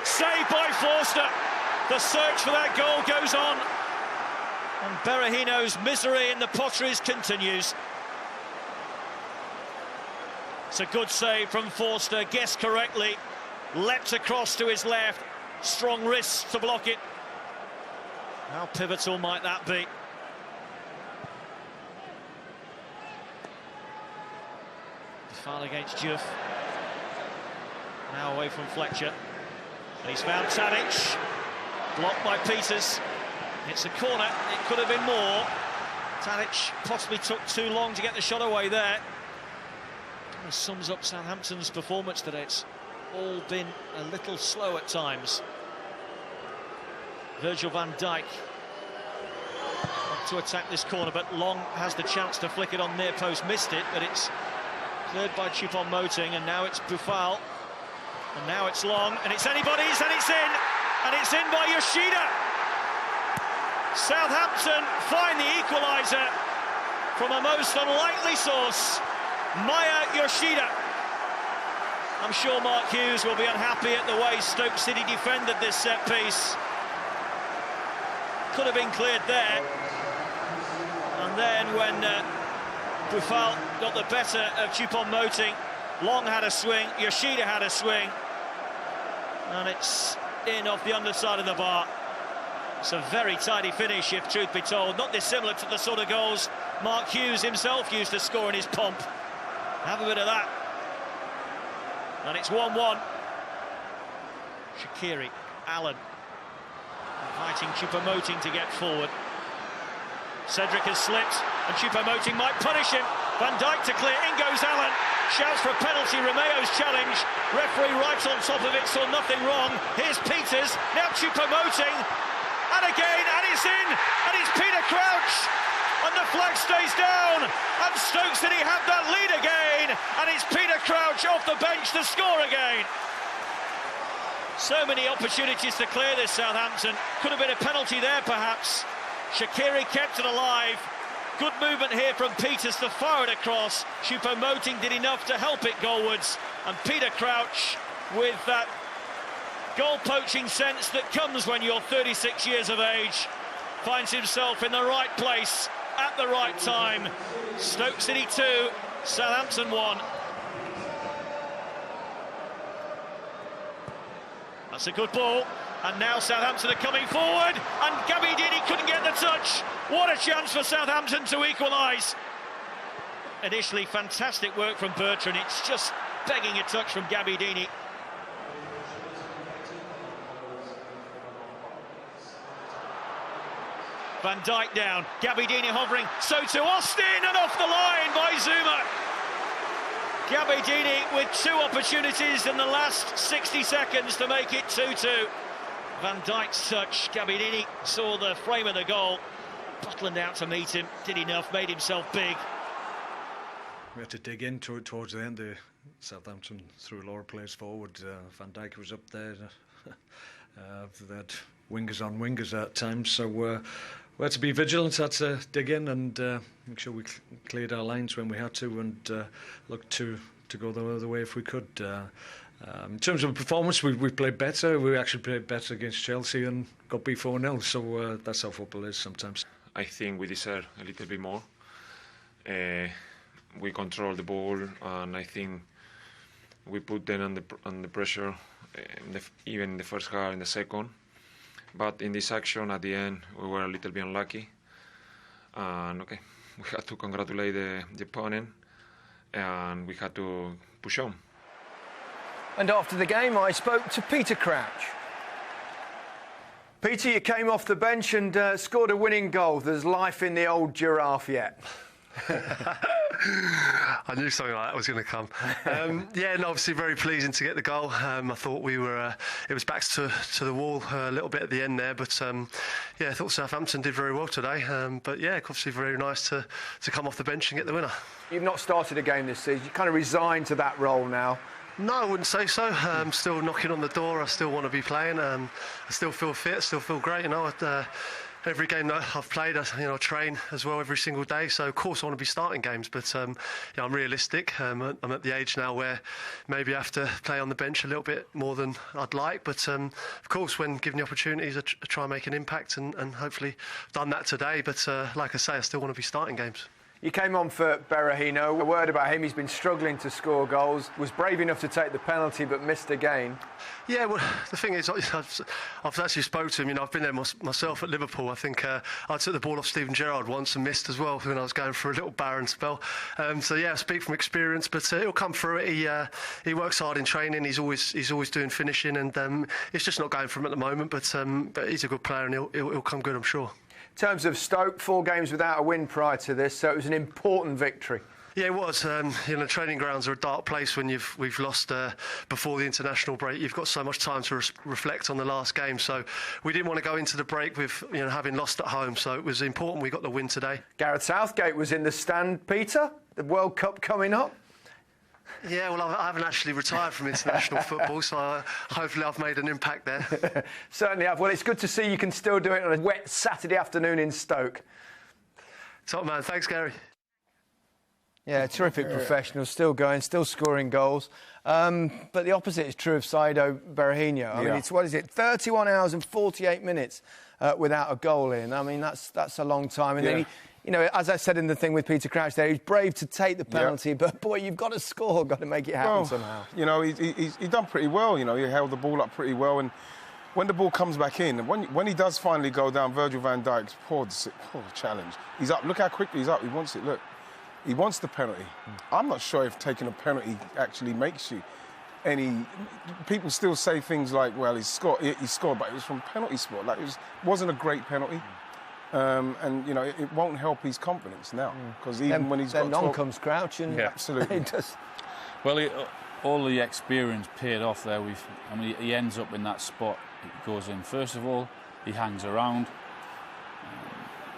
Saved by Forster. The search for that goal goes on. And Berahino's misery in the Potteries continues. It's a good save from Forster, guessed correctly. Leapt across to his left. Strong wrists to block it. How pivotal might that be? The foul against Juff. Now away from Fletcher. And he's found Tadic. Blocked by Peters. It's a corner. It could have been more. Tadic possibly took too long to get the shot away there. Kind of sums up Southampton's performance today. It's all been a little slow at times. Virgil van Dijk to attack this corner, but Long has the chance to flick it on near post, missed it, but it's cleared by Choupo-Moting, and now it's Boufal, and now it's Long, and it's anybody's, and it's in by Yoshida. Southampton find the equaliser from a most unlikely source, Maya Yoshida. I'm sure Mark Hughes will be unhappy at the way Stoke City defended this set piece. Could have been cleared there. And then when Boufal got the better of Choupo-Moting, Long had a swing, Yoshida had a swing, and it's in off the underside of the bar. It's a very tidy finish, if truth be told, not dissimilar to the sort of goals Mark Hughes himself used to score in his pomp. Have a bit of that. And it's 1-1. Shaqiri, Allen, inviting Choupo-Moting to get forward. Cedric has slipped, and Choupo-Moting might punish him. Van Dijk to clear, in goes Allen. Shouts for a penalty, Romeo's challenge. Referee right on top of it, saw nothing wrong. Here's Peters, now Choupo-Moting. And again, and it's in, and it's Peter Crouch. And the flag stays down, and Stoke City have that lead again. And it's Peter Crouch off the bench to score again. So many opportunities to clear this, Southampton. Could have been a penalty there, perhaps. Shaqiri kept it alive. Good movement here from Peters to fire it across. Choupo-Moting did enough to help it goalwards. And Peter Crouch, with that goal-poaching sense that comes when you're 36 years of age, finds himself in the right place at the right time. Stoke City 2, Southampton 1. That's a good ball, and now Southampton are coming forward, and Gabbiadini couldn't get the touch. What a chance for Southampton to equalise. Initially, fantastic work from Bertrand. It's just begging a touch from Gabbiadini. Van Dijk down, Gabbiadini hovering, so to Austin, and off the line by Zuma. Gabbiadini with 2 opportunities in the last 60 seconds to make it 2-2. Van Dijk's touch, Gabbiadini saw the frame of the goal. Butland out to meet him, did enough, made himself big. We had to dig in towards the end. Southampton threw lower players forward. Van Dijk was up there. They had wingers on wingers at times, so we had to be vigilant, had to dig in and make sure we cleared our lines when we had to, and look to go the other way if we could. In terms of performance, we played better. We actually played better against Chelsea and got beat 4-0, so that's how football is sometimes. I think we deserve a little bit more. We control the ball, and I think we put them on the pressure, even in the first half, in the second. But in this action, at the end, we were a little bit unlucky. And okay, we had to congratulate the opponent, and we had to push on. And after the game, I spoke to Peter Crouch. Peter, you came off the bench and scored a winning goal. There's life in the old giraffe yet. I knew something like that was going to come. Yeah, and obviously very pleasing to get the goal. I thought we were, it was backs to the wall a little bit at the end there, but yeah, I thought Southampton did very well today. But yeah, obviously very nice to come off the bench and get the winner. You've not started a game this season. You kind of resigned to that role now. No, I wouldn't say so. I'm still knocking on the door. I still want to be playing. I still feel fit. Still feel great. You know, every game that I've played, I train as well every single day. So of course I want to be starting games, but I'm realistic. I'm at the age now where maybe I have to play on the bench a little bit more than I'd like. But of course, when given the opportunities, I try and make an impact, and hopefully I've done that today. But like I say, I still want to be starting games. You came on for Berahino. A word about him, he's been struggling to score goals, was brave enough to take the penalty but missed again. Yeah, well, the thing is, I've actually spoke to him. I've been there myself at Liverpool. I think I took the ball off Steven Gerrard once and missed as well when I was going for a little barren spell. So yeah, I speak from experience, but he'll come through it. He works hard in training. He's always doing finishing, and it's just not going for him at the moment. But he's a good player, and he'll come good, I'm sure. In terms of Stoke, 4 games without a win prior to this, so it was an important victory. Yeah, it was. Training grounds are a dark place when we've lost before the international break. You've got so much time to reflect on the last game. So we didn't want to go into the break with having lost at home. So it was important we got the win today. Gareth Southgate was in the stand, Peter. The World Cup coming up. Yeah, well, I haven't actually retired from international football, so hopefully I've made an impact there. Certainly have. Well, it's good to see you can still do it on a wet Saturday afternoon in Stoke. Top man. Thanks, Gary. Yeah, terrific professional, still going, still scoring goals. But the opposite is true of Saido Berahino. I mean, it's, 31 hours and 48 minutes without a goal in. I mean, that's a long time. And then he, as I said in the thing with Peter Crouch there, he's brave to take the penalty, but boy, you've got to score, got to make it happen somehow. He's done pretty well. He held the ball up pretty well, and when the ball comes back in, when he does finally go down, Virgil van Dijk's poor challenge. He's up. Look how quickly he's up. He wants it. Look, he wants the penalty. I'm not sure if taking a penalty actually makes you any. People still say things like, "Well, he scored, but it was from penalty spot. Like wasn't a great penalty." And it won't help his confidence now, because even when he's got on comes Crouch, and absolutely. He does. Well, all the experience paid off there. He ends up in that spot. He goes in. First of all, he hangs around,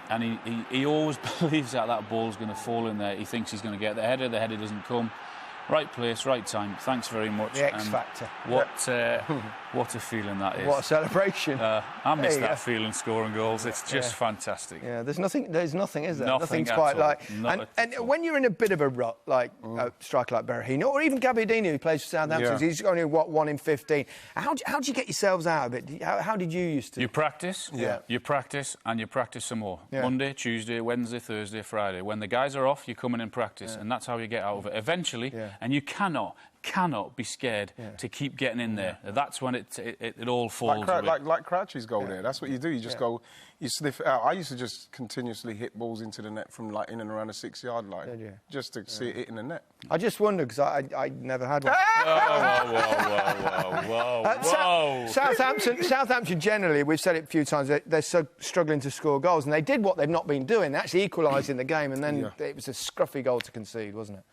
and he always believes that ball's going to fall in there. He thinks he's going to get the header. The header doesn't come. Right place, right time. Thanks very much. The X factor. What a feeling that is. What a celebration. I miss that feeling, scoring goals. It's just fantastic. Yeah, there's nothing, is there? Nothing's quite like... And when you're in a bit of a rut, like a striker like Berahino, or even Gabbiadini, who plays for Southampton, he's only, 1 in 15. How do you get yourselves out of it? How did you used to? You practice, you practice, and you practice some more. Yeah. Monday, Tuesday, Wednesday, Thursday, Friday. When the guys are off, you come in and practice, and that's how you get out of it. Eventually... And you cannot be scared to keep getting in there. That's when it all falls. Like Crouchy's goal there. That's what you do. You just go, you sniff it out. I used to just continuously hit balls into the net from in and around the 6-yard line, just to see it in the net. I just wonder, because I never had one. Whoa. Southampton generally, we've said it a few times, they're so struggling to score goals, and they did what they've not been doing. They actually equalised in the game, and then it was a scruffy goal to concede, wasn't it?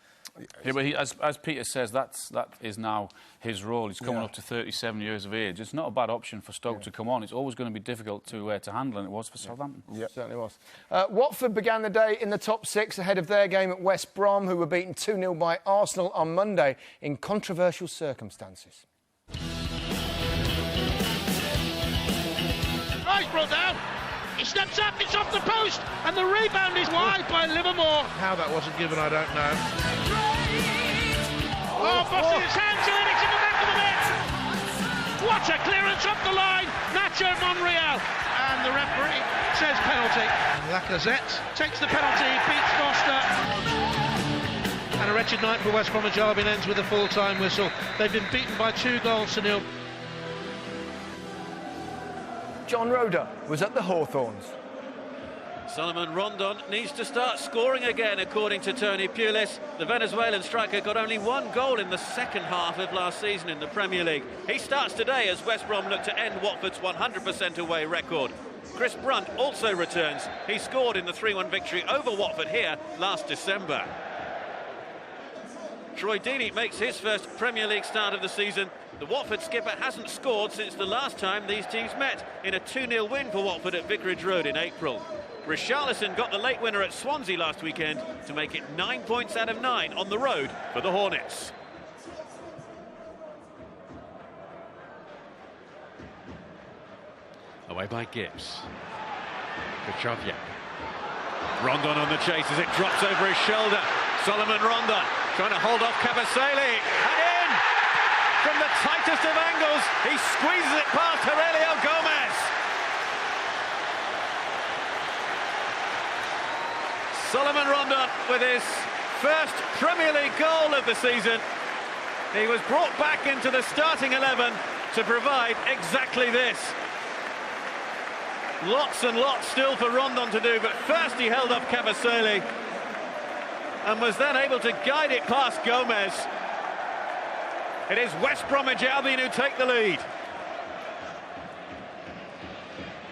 Yeah, but as Peter says, that is now his role. He's coming up to 37 years of age. It's not a bad option for Stoke to come on. It's always going to be difficult to handle, and it was for Southampton. Yeah, certainly was. Watford began the day in the top 6 ahead of their game at West Brom, who were beaten 2-0 by Arsenal on Monday in controversial circumstances. Right, brought down. He steps up, it's off the post, and the rebound is wide by Livermore. How that wasn't given, I don't know. Oh, busting his hands in, it's in the back of the net. What a clearance off the line, Nacho Monreal. And the referee says penalty. Lacazette takes the penalty, beats Foster. And a wretched night for West Bromwich Albion ends with a full-time whistle. They've been beaten by 2-0. John Roeder was at the Hawthorns. Solomon Rondon needs to start scoring again, according to Tony Pulis. The Venezuelan striker got only 1 goal in the second half of last season in the Premier League. He starts today as West Brom look to end Watford's 100% away record. Chris Brunt also returns. He scored in the 3-1 victory over Watford here last December. Troy Deeney makes his first Premier League start of the season. The Watford skipper hasn't scored since the last time these teams met in a 2-0 win for Watford at Vicarage Road in April. Richarlison got the late winner at Swansea last weekend to make it 9 points out of 9 on the road for the Hornets. Away by Gibbs. Kachovia. Rondon on the chase as it drops over his shoulder. Solomon Rondon trying to hold off Kabasele, and in from the tightest of angles, he squeezes it past Aurelio Gomez. Solomon Rondon with his first Premier League goal of the season. He was brought back into the starting 11 to provide exactly this. Lots and lots still for Rondon to do, but first he held off Kabasele and was then able to guide it past Gomez. It is West Bromwich Albion who take the lead.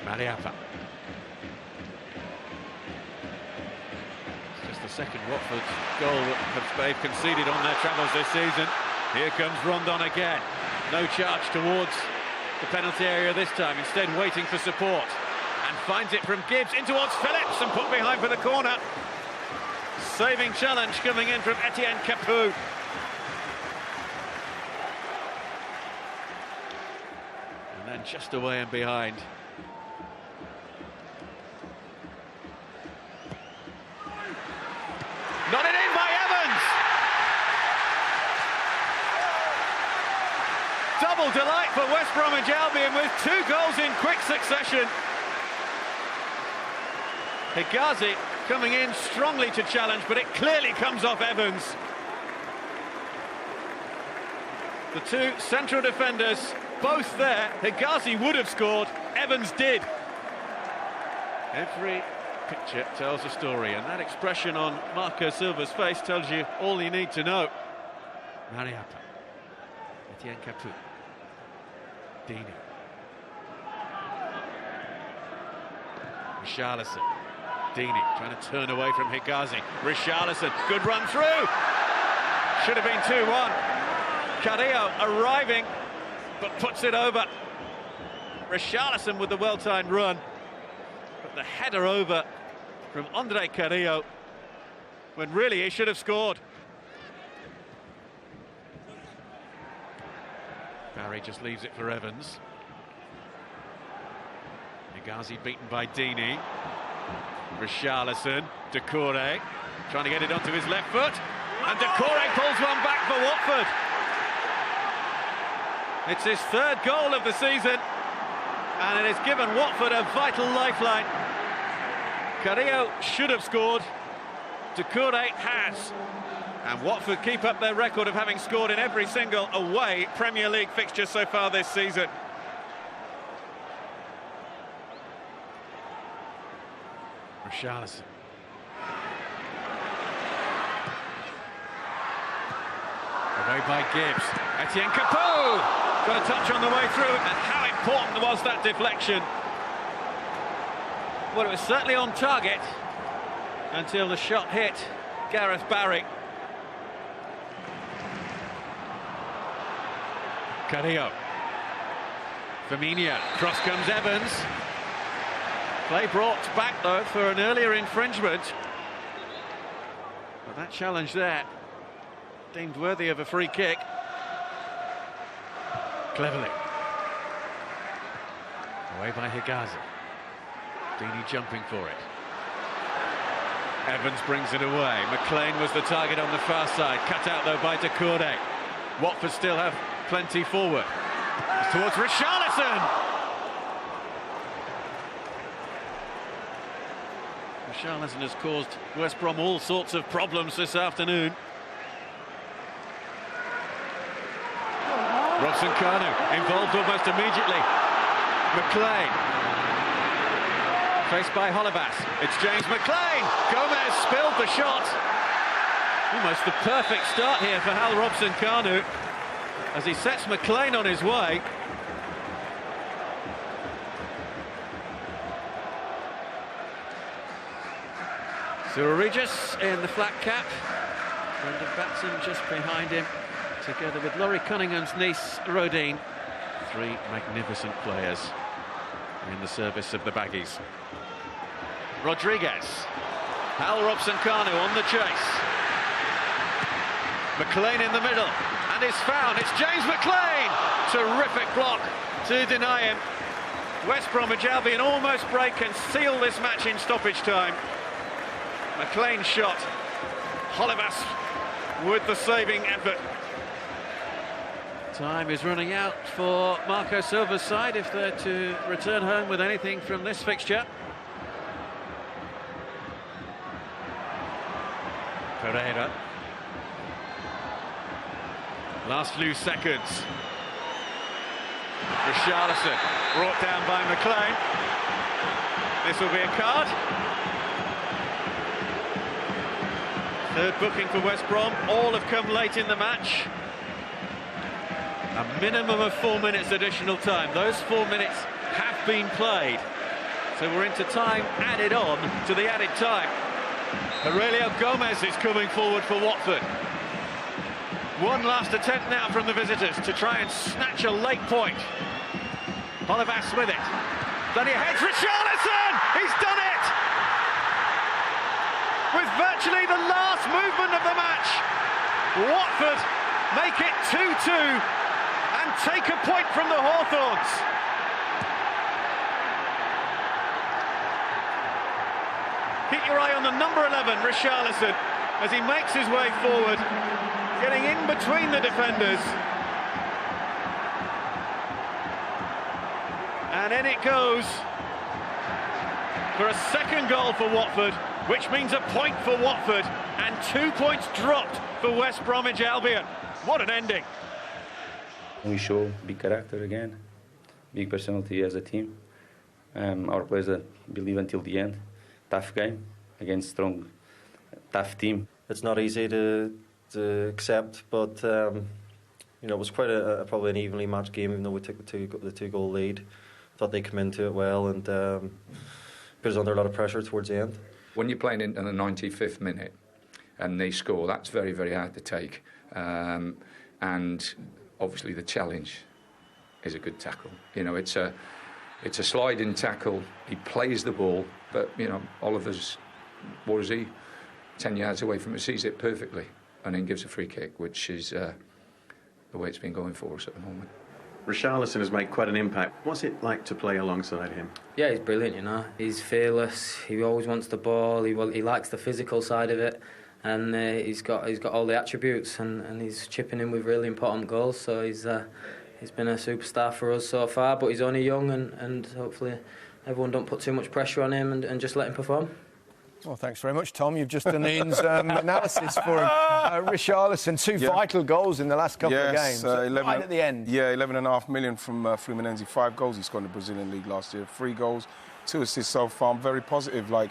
Mariappa. It's just the second Watford goal that they've conceded on their travels this season. Here comes Rondon again. No charge towards the penalty area this time, instead waiting for support. And finds it from Gibbs in towards Phillips and put behind for the corner. Saving challenge coming in from Etienne Capoue. And then just away and behind. Nodded in by Evans. Double delight for West Bromwich Albion with 2 goals in quick succession. Higazi coming in strongly to challenge, but it clearly comes off Evans. The 2 central defenders both there. Higazi would have scored, Evans did. Every picture tells a story, and that expression on Marco Silva's face tells you all you need to know. Mariappa. Etienne Capoue. Dini. Richarlison. Dini trying to turn away from Higazi. Richarlison, good run through. Should have been 2-1. Carrillo arriving, but puts it over. Richarlison with the well-timed run. But the header over from Andre Carrillo, when really he should have scored. Barry just leaves it for Evans. Higazi beaten by Dini. Richarlison, Doucouré, trying to get it onto his left foot, and Doucouré pulls one back for Watford. It's his 3rd goal of the season, and it has given Watford a vital lifeline. Carrillo should have scored, Doucouré has, and Watford keep up their record of having scored in every single away Premier League fixture so far this season. Richarlison. Away by Gibbs. Etienne Capoue got a touch on the way through, and how important was that deflection? Well, it was certainly on target until the shot hit Gareth Barry. Carrillo. Firmino. Cross comes Evans. Play brought back, though, for an earlier infringement. But that challenge there, deemed worthy of a free kick. Cleverly. Away by Higazi. Dini jumping for it. Evans brings it away. McLean was the target on the far side. Cut out, though, by Doucouré. Watford still have plenty forward. It's towards Richarlison. Richarlison has caused West Brom all sorts of problems this afternoon. Robson Kanu involved almost immediately. McLean. Faced by Holebas. It's James McLean. Gomez spilled the shot. Almost the perfect start here for Hal Robson Kanu as he sets McLean on his way. Cyril Regis in the flat cap. Brendan Batson just behind him, together with Laurie Cunningham's niece, Rodine. 3 magnificent players in the service of the Baggies. Rodriguez. Hal Robson Kanu on the chase. McLean in the middle, and is found. It's James McLean. Terrific block to deny him. West Bromwich Albion almost break and seal this match in stoppage time. McLean's shot. Holivas with the saving effort. Time is running out for Marco Silva's side if they're to return home with anything from this fixture. Pereira. Last few seconds. Richarlison brought down by McLean. This will be a card. Third booking for West Brom. All have come late in the match. A minimum of 4 minutes additional time. Those 4 minutes have been played. So we're into time added on to the added time. Aurelio Gomez is coming forward for Watford. One last attempt now from the visitors to try and snatch a late point. Holivas with it. Then he heads Richarlison! He's done it! With virtually the last movement of the match, Watford make it 2-2 and take a point from the Hawthorns. Keep your eye on the number 11, Richarlison, as he makes his way forward, getting in between the defenders. And in it goes for a second goal for Watford, which means a point for Watford and 2 points dropped for West Bromwich Albion. What an ending. We show big character again, big personality as a team. Our players believe until the end. Tough game against strong, tough team. It's not easy to accept, but you know, it was quite probably an evenly matched game, even though we took the two-goal lead. Thought they come into it well and put us under a lot of pressure towards the end. When you're playing in the 95th minute and they score, that's very, very hard to take. And obviously the challenge is a good tackle. You know, it's a sliding tackle. He plays the ball, but you know, Oliver's, what is he, 10 yards away from it, sees it perfectly, and then gives a free kick, which is the way it's been going for us at the moment. Richarlison has made quite an impact. What's it like to play alongside him? Yeah, he's brilliant, you know. He's fearless. He always wants the ball. He likes the physical side of it, and he's got all the attributes, and he's chipping in with really important goals. So he's been a superstar for us so far. But he's only young, and hopefully everyone don't put too much pressure on him and just let him perform. Well, thanks very much, Tom. You've just done Ian's analysis for him. Richarlison, two vital goals in the last couple of games. 11, right at the end. Yeah, 11.5 million from Fluminense. 5 goals he scored in the Brazilian League last year. 3 goals, 2 assists so far. I'm very positive, like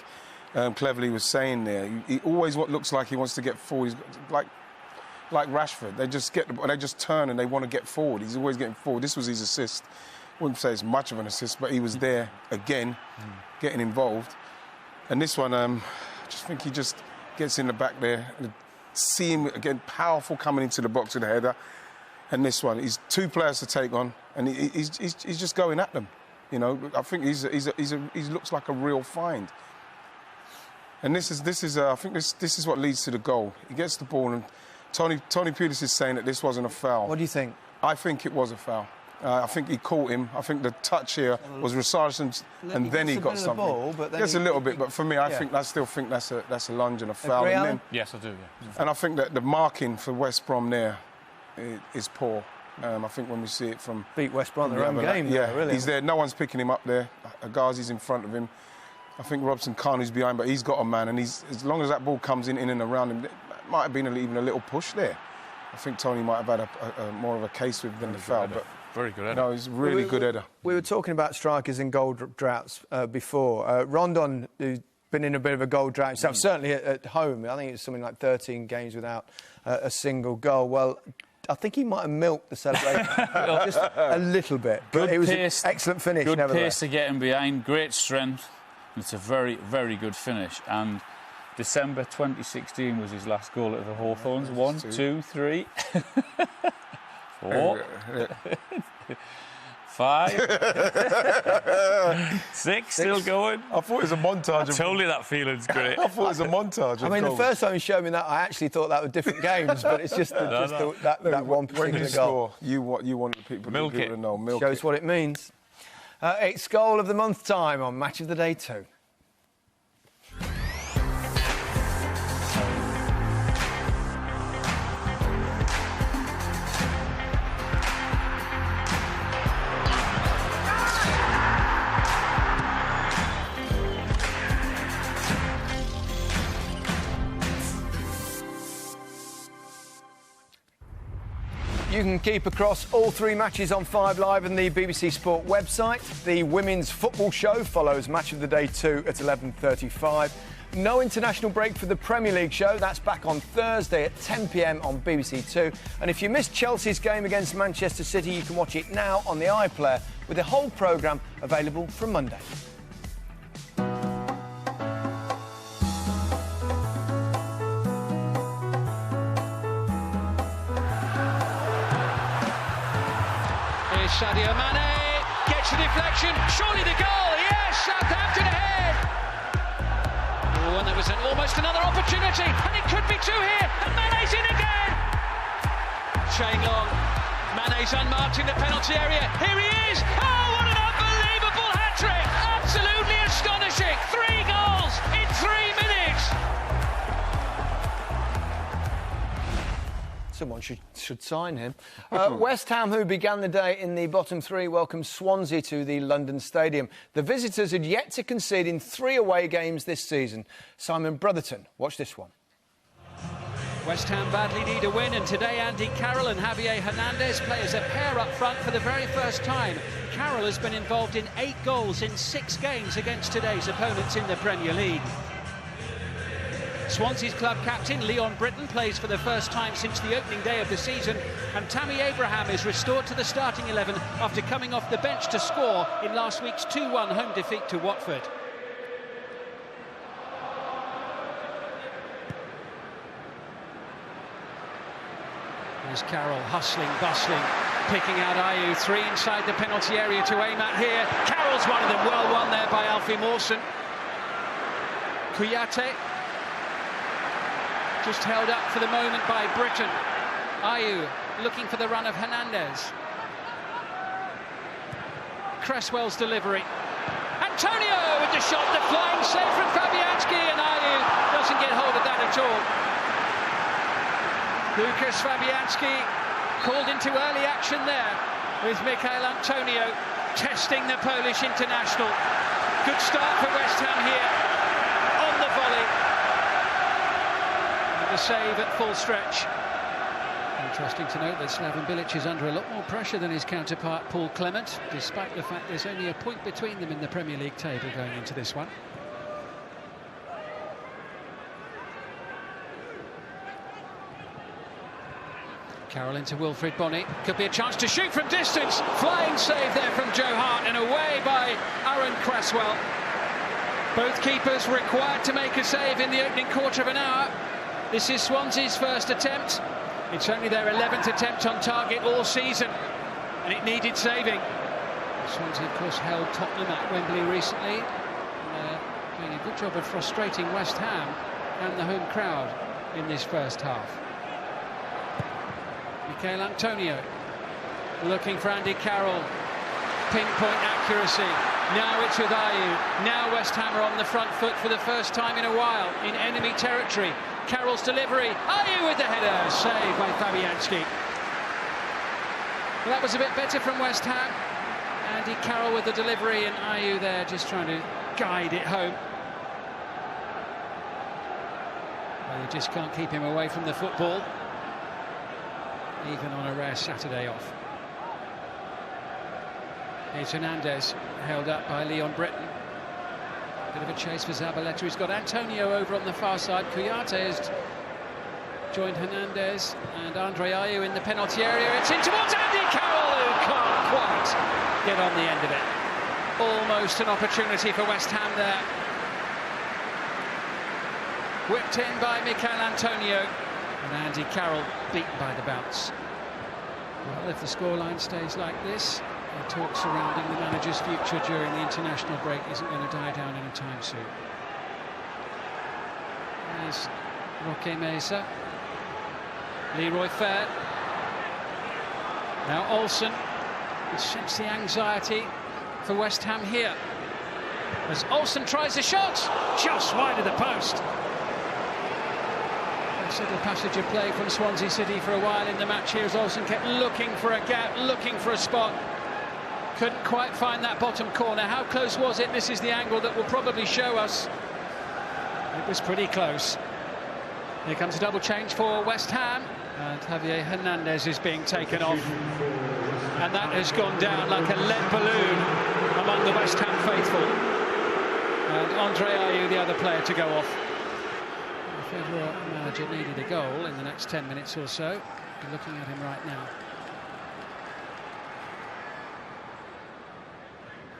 Cleverly was saying there. He always looks like he wants to get forward. He's like Rashford. They just turn and they want to get forward. He's always getting forward. This was his assist. Wouldn't say it's much of an assist, but he was there again, getting involved. And this one, I just think he just gets in the back there. See him again, powerful coming into the box with the header. And this one, he's 2 players to take on, and he's just going at them. You know, I think he looks like a real find. And this is I think this is what leads to the goal. He gets the ball, and Tony Pulis is saying that this wasn't a foul. What do you think? I think it was a foul. I think he caught him. I think the touch here was Richarlison's, and then he got something. Ball, but then yes, a little bit, but for me, I still think that's a lunge and a foul. Agree, and then, yes, I do. Yeah. And I think that the marking for West Brom there is poor. I think when we see it from beat West Brom their own game. Yeah, really. He's there. No one's picking him up there. Agazi's in front of him. I think Robson Kanu's behind, but he's got a man, and as long as that ball comes in and around him, it might have been even a little push there. I think Tony might have had a more of a case with than the foul, but. Very good header. No, he's really good header. We were talking about strikers in goal droughts before. Rondon, who's been in a bit of a goal drought himself, certainly at home. I think it's something like 13 games without a single goal. Well, I think he might have milked the celebration just a little bit. But Good it was pace, an excellent finish, good nevertheless. pace to get him behind, great strength. It's a very, very good finish. And December 2016 was his last goal at the Hawthorns. 1, 2, 3... 4, 5, 6, still going. I thought it was a montage. I told you that feeling's great. I thought it was a montage. I mean, the first time he showed me that, I actually thought that were different games, but it's just that one particular when you goal. score, you want people to know. Milk Shows what it means. It's goal of the month time on Match of the Day 2. You can keep across all 3 matches on 5 Live and the BBC Sport website. The Women's Football Show follows Match of the Day 2 at 11:35. No international break for the Premier League show. That's back on Thursday at 10 p.m. on BBC 2. And if you missed Chelsea's game against Manchester City, you can watch it now on the iPlayer with the whole programme available from Monday. Sadio Mane gets the deflection, surely the goal, yes, Southampton ahead. Oh, and there was almost another opportunity, and it could be 2 here, and Mane's in again. Shane Long, Mane's unmarked in the penalty area, here he is, oh, what an unbelievable hat-trick, absolutely astonishing, 3 goals in 3 minutes. Someone should sign him. West Ham, who began the day in the bottom 3, welcomed Swansea to the London Stadium. The visitors had yet to concede in 3 away games this season. Simon Brotherton, watch this one. West Ham badly need a win, and today Andy Carroll and Javier Hernandez play as a pair up front for the very first time. Carroll has been involved in 8 goals in 6 games against today's opponents in the Premier League. Swansea's club captain, Leon Britton, plays for the first time since the opening day of the season, and Tammy Abraham is restored to the starting 11 after coming off the bench to score in last week's 2-1 home defeat to Watford. There's Carroll hustling, bustling, picking out Ayew, 3 inside the penalty area to aim at here. Carroll's one of them, well won there by Alfie Mawson. Kouyaté just held up for the moment by Britton. Ayew looking for the run of Hernandez. Cresswell's delivery. Antonio with the shot, the flying save from Fabianski, and Ayew doesn't get hold of that at all. Lucas Fabianski called into early action there with Michail Antonio testing the Polish international. Good start for West Ham here on the volley. The save at full stretch. Interesting to note that Slaven Bilic is under a lot more pressure than his counterpart Paul Clement, despite the fact there's only a point between them in the Premier League table going into this one. Carroll into Wilfried Bony, could be a chance to shoot from distance, flying save there from Joe Hart, and away by Aaron Cresswell. Both keepers required to make a save in the opening quarter of an hour. This is Swansea's first attempt. It's only their 11th attempt on target all season, and it needed saving. Swansea, of course, held Tottenham at Wembley recently, doing a good job of frustrating West Ham and the home crowd in this first half. Michail Antonio looking for Andy Carroll. Pinpoint accuracy. Now it's with Ayew. Now West Ham are on the front foot for the first time in a while in enemy territory. Carroll's delivery. Ayew with the header. Saved by Fabianski. Well, that was a bit better from West Ham. Andy Carroll with the delivery, and Ayew there just trying to guide it home. Well, they just can't keep him away from the football, even on a rare Saturday off. Here's Hernandez, held up by Leon Britton. Bit of a chase for Zabaleta. He's got Antonio over on the far side. Kouyaté has joined Hernandez, and Andre Ayew in the penalty area. It's in towards Andy Carroll, who can't quite get on the end of it. Almost an opportunity for West Ham there. Whipped in by Michail Antonio, and Andy Carroll beaten by the bounce. Well, if the scoreline stays like this, the talk surrounding the manager's future during the international break isn't going to die down anytime soon. There's Roque Mesa, Leroy Fair. Now Olsen, you sense the anxiety for West Ham here. As Olsen tries a shot, just wide of the post. A little passage of play from Swansea City for a while in the match here as Olsen kept looking for a gap, looking for a spot. Couldn't quite find that bottom corner. How close was it? This is the angle that will probably show us. It was pretty close. Here comes a double change for West Ham. And Javier Hernandez is being taken off. And that has gone down like a lead balloon among the West Ham faithful. And Andre Ayew, the other player, to go off. The Federer manager needed a goal in the next 10 minutes or so. You're looking at him right now.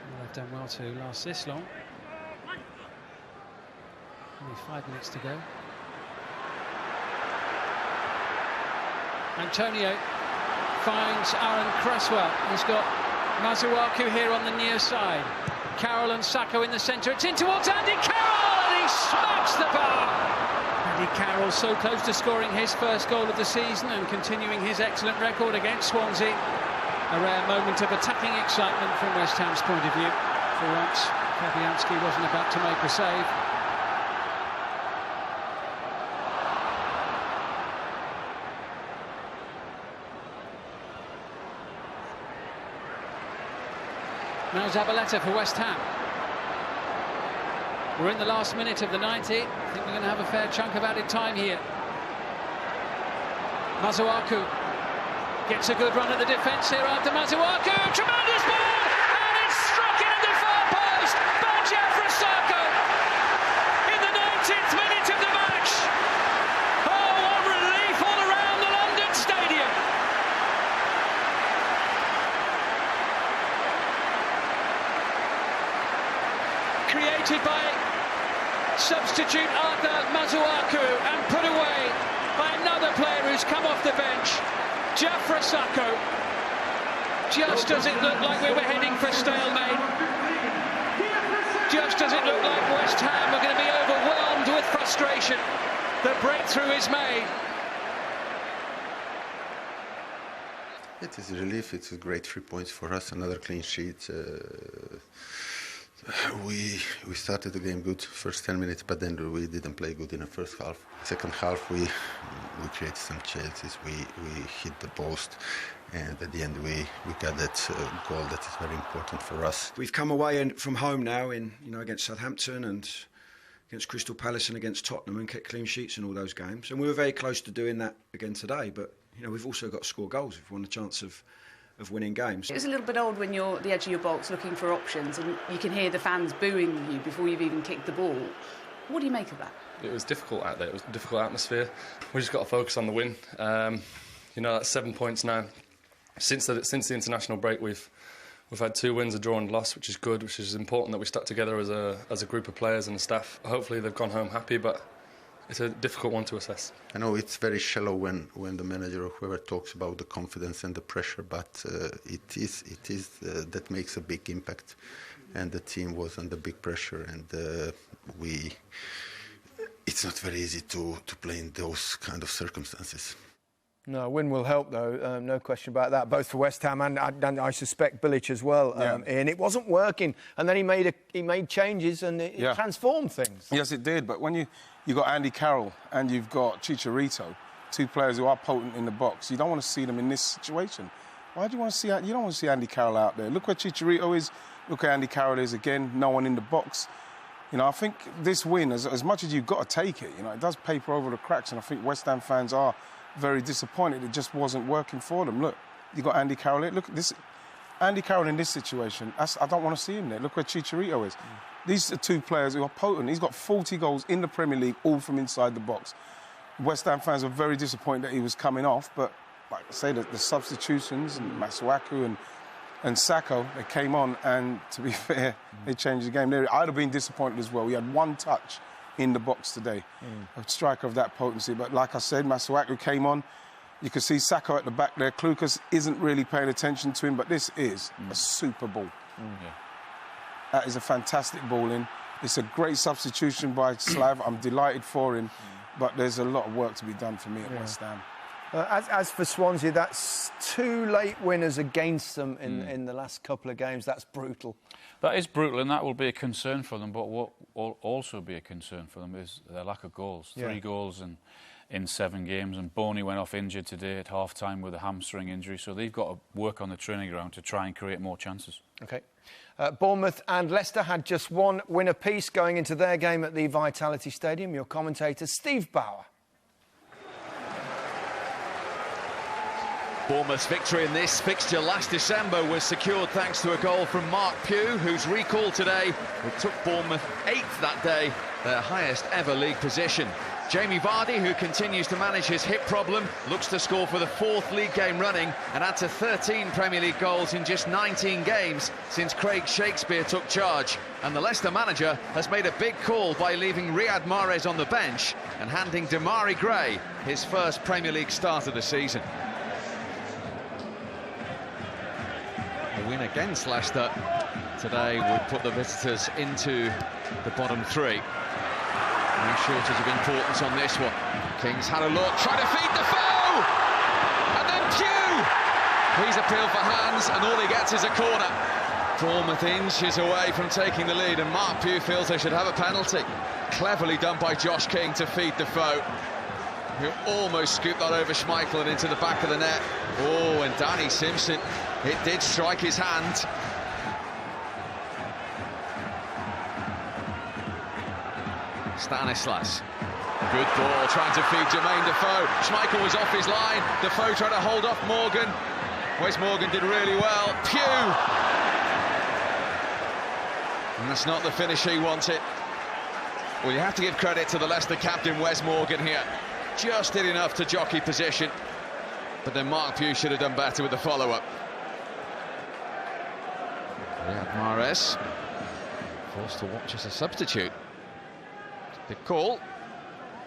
Well, they've done well to last this long. Only 5 minutes to go. Antonio finds Aaron Cresswell. He's got Masuaku here on the near side. Carroll and Sacco in the centre. It's in towards Andy Carroll, and he smacks the bar. Andy Carroll so close to scoring his first goal of the season and continuing his excellent record against Swansea. A rare moment of attacking excitement from West Ham's point of view. For once, Fabianski wasn't about to make a save. Now Zabaleta for West Ham. We're in the last minute of the 90. I think we're going to have a fair chunk of added time here. Masuaku gets a good run at the defence here after Masuaku. Tremendous ball! And it's struck into the far post by Jeffrey Sacco in the 19th minute of the match. Oh, what relief all around the London Stadium. Created by substitute Arthur Masuaku and put away by another player who's come off the bench, Jeffrey Sacco. Just does it look like we were heading for stalemate. Just does it look like West Ham are going to be overwhelmed with frustration. The breakthrough is made. It is a relief. It's a great 3 points for us. Another clean sheet. We started the game good first 10 minutes, but then we didn't play good in the first half. Second half we created some chances. We hit the post, and at the end we got that goal that is very important for us. We've come away from home now against Southampton and against Crystal Palace and against Tottenham and kept clean sheets in all those games, and we were very close to doing that again today. But we've also got to score goals if we want a chance of winning games. It was a little bit odd when you're at the edge of your box looking for options and you can hear the fans booing you before you've even kicked the ball. What do you make of that? It was difficult out there. It was a difficult atmosphere. We just got to focus on the win. That's 7 points now. Since the international break, we've had 2 wins, a draw and a loss, which is good, which is important that we stuck together as a group of players and staff. Hopefully they've gone home happy, but it's a difficult one to assess. I know it's very shallow when the manager or whoever talks about the confidence and the pressure, but it is that makes a big impact, and the team was under big pressure, and it's not very easy to play in those kind of circumstances. No, win will help, though, no question about that, both for West Ham and I suspect Bilic as well. And it wasn't working, and then he made changes and it transformed things. Yes, it did, but when you got Andy Carroll and you've got Chicharito, 2 players who are potent in the box, you don't want to see them in this situation. Why do you want to see... You don't want to see Andy Carroll out there. Look where Chicharito is, look where Andy Carroll is again, no one in the box. I think this win, as much as you've got to take it, it does paper over the cracks, and I think West Ham fans are very disappointed. It just wasn't working for them. Look, you got Andy Carroll here. Look at this. Andy Carroll in this situation, I don't want to see him there. Look where Chicharito is. These are 2 players who are potent. He's got 40 goals in the Premier League, all from inside the box. West Ham fans were very disappointed that he was coming off, but like I say, the substitutions, and Masuaku and Sacco, they came on, and to be fair, they changed the game. I'd have been disappointed as well. We had 1 touch in the box today, a striker of that potency. But like I said, Masuaku came on. You can see Sacco at the back there. Klukas isn't really paying attention to him, but this is a super ball. That is a fantastic ball in. It's a great substitution by Slav. I'm delighted for him, but there's a lot of work to be done for me at West Ham. As for Swansea, that's 2 late winners against them in the last couple of games. That's brutal. That is brutal, and that will be a concern for them. But what will also be a concern for them is their lack of goals. 3 goals in 7 games, and Boney went off injured today at half-time with a hamstring injury. So they've got to work on the training ground to try and create more chances. OK. Bournemouth and Leicester had just 1 win apiece going into their game at the Vitality Stadium. Your commentator, Steve Bauer. Bournemouth's victory in this fixture last December was secured thanks to a goal from Mark Pugh, whose recall today it took Bournemouth 8th that day, their highest ever league position. Jamie Vardy, who continues to manage his hip problem, looks to score for the 4th league game running and add to 13 Premier League goals in just 19 games since Craig Shakespeare took charge. And the Leicester manager has made a big call by leaving Riyad Mahrez on the bench and handing Demarai Gray his first Premier League start of the season. A win against Leicester today would put the visitors into the bottom 3. No shortage of importance on this one. Kings had a look, trying to feed the foe! And then Pugh! He's appealed for hands, and all he gets is a corner. Bournemouth inches away from taking the lead, and Mark Pugh feels they should have a penalty. Cleverly done by Josh King to feed the foe, who almost scooped that over Schmeichel and into the back of the net. Oh, and Danny Simpson, it did strike his hand. Stanislas, good ball, trying to feed Jermaine Defoe. Schmeichel was off his line, Defoe trying to hold off Morgan. Wes Morgan did really well. Pugh! And that's not the finish he wanted. Well, you have to give credit to the Leicester captain, Wes Morgan here. Just did enough to jockey position, but then Mark Pugh should have done better with the follow-up. Riyad Mahrez forced to watch as a substitute. The call.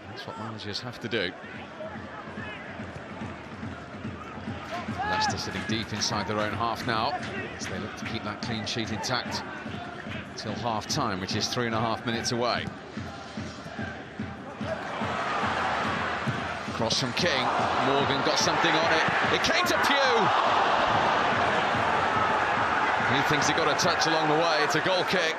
That's what managers have to do. Leicester sitting deep inside their own half now, as they look to keep that clean sheet intact until half-time, which is 3.5 minutes away. Cross from King. Morgan got something on it. It came to Pugh. He thinks he got a touch along the way. It's a goal kick.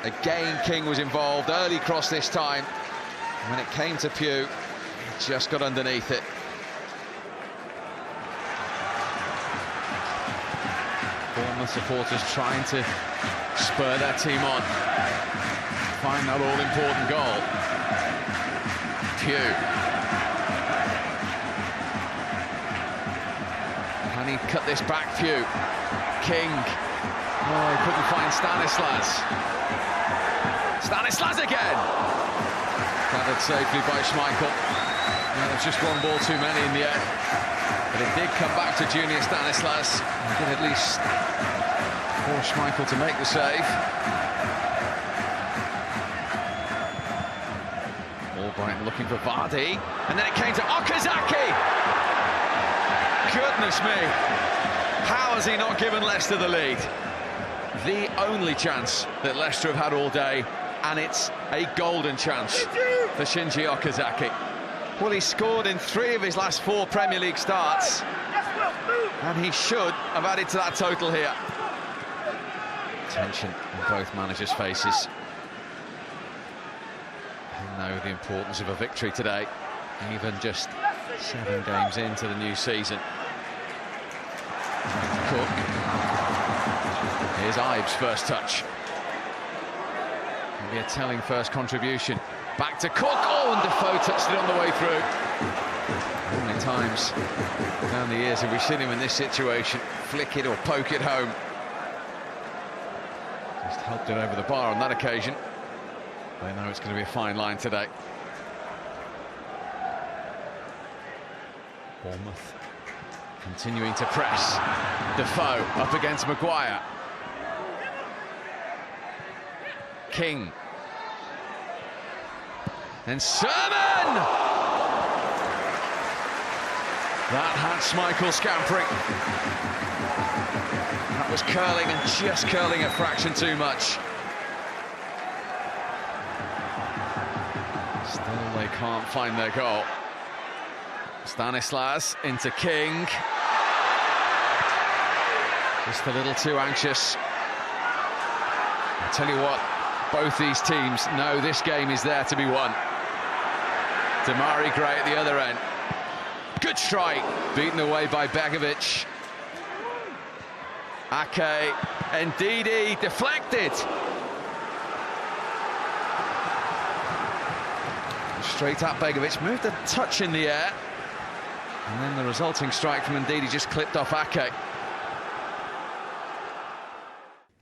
Again, King was involved. Early cross this time. And when it came to Pugh, he just got underneath it. Bournemouth supporters trying to spur their team on. Find that all-important goal. Pugh. Can he cut this back, Pugh? King. Oh, he couldn't find Stanislas. Stanislas again! Gathered safely by Schmeichel. Now, there's just 1 ball too many in the end. But it did come back to Junior Stanislas. He did at least force Schmeichel to make the save. Albright looking for Vardy. And then it came to Okazaki! Goodness me! How has he not given Leicester the lead? The only chance that Leicester have had all day, and it's a golden chance for Shinji Okazaki. Well, he scored in 3 of his last 4 Premier League starts, and he should have added to that total here. Tension in both managers' faces. They know the importance of a victory today, even just 7 games into the new season. Cook. Here's Ives' first touch. Maybe a telling first contribution. Back to Cook. Oh, and Defoe touched it on the way through. How many times down the years have we seen him in this situation? Flick it or poke it home. Just helped it over the bar on that occasion. They know it's going to be a fine line today. Bournemouth continuing to press. Defoe up against Maguire. King. Then Sermon! That had Schmeichel scampering. That was curling, and just curling a fraction too much. Still, they can't find their goal. Stanislas into King. Just a little too anxious. I tell you what, both these teams know this game is there to be won. Damari Gray at the other end. Good strike, beaten away by Begovic. Ake, Ndidi, deflected. Straight at Begovic, moved a touch in the air. And then the resulting strike from Ndidi just clipped off Ake.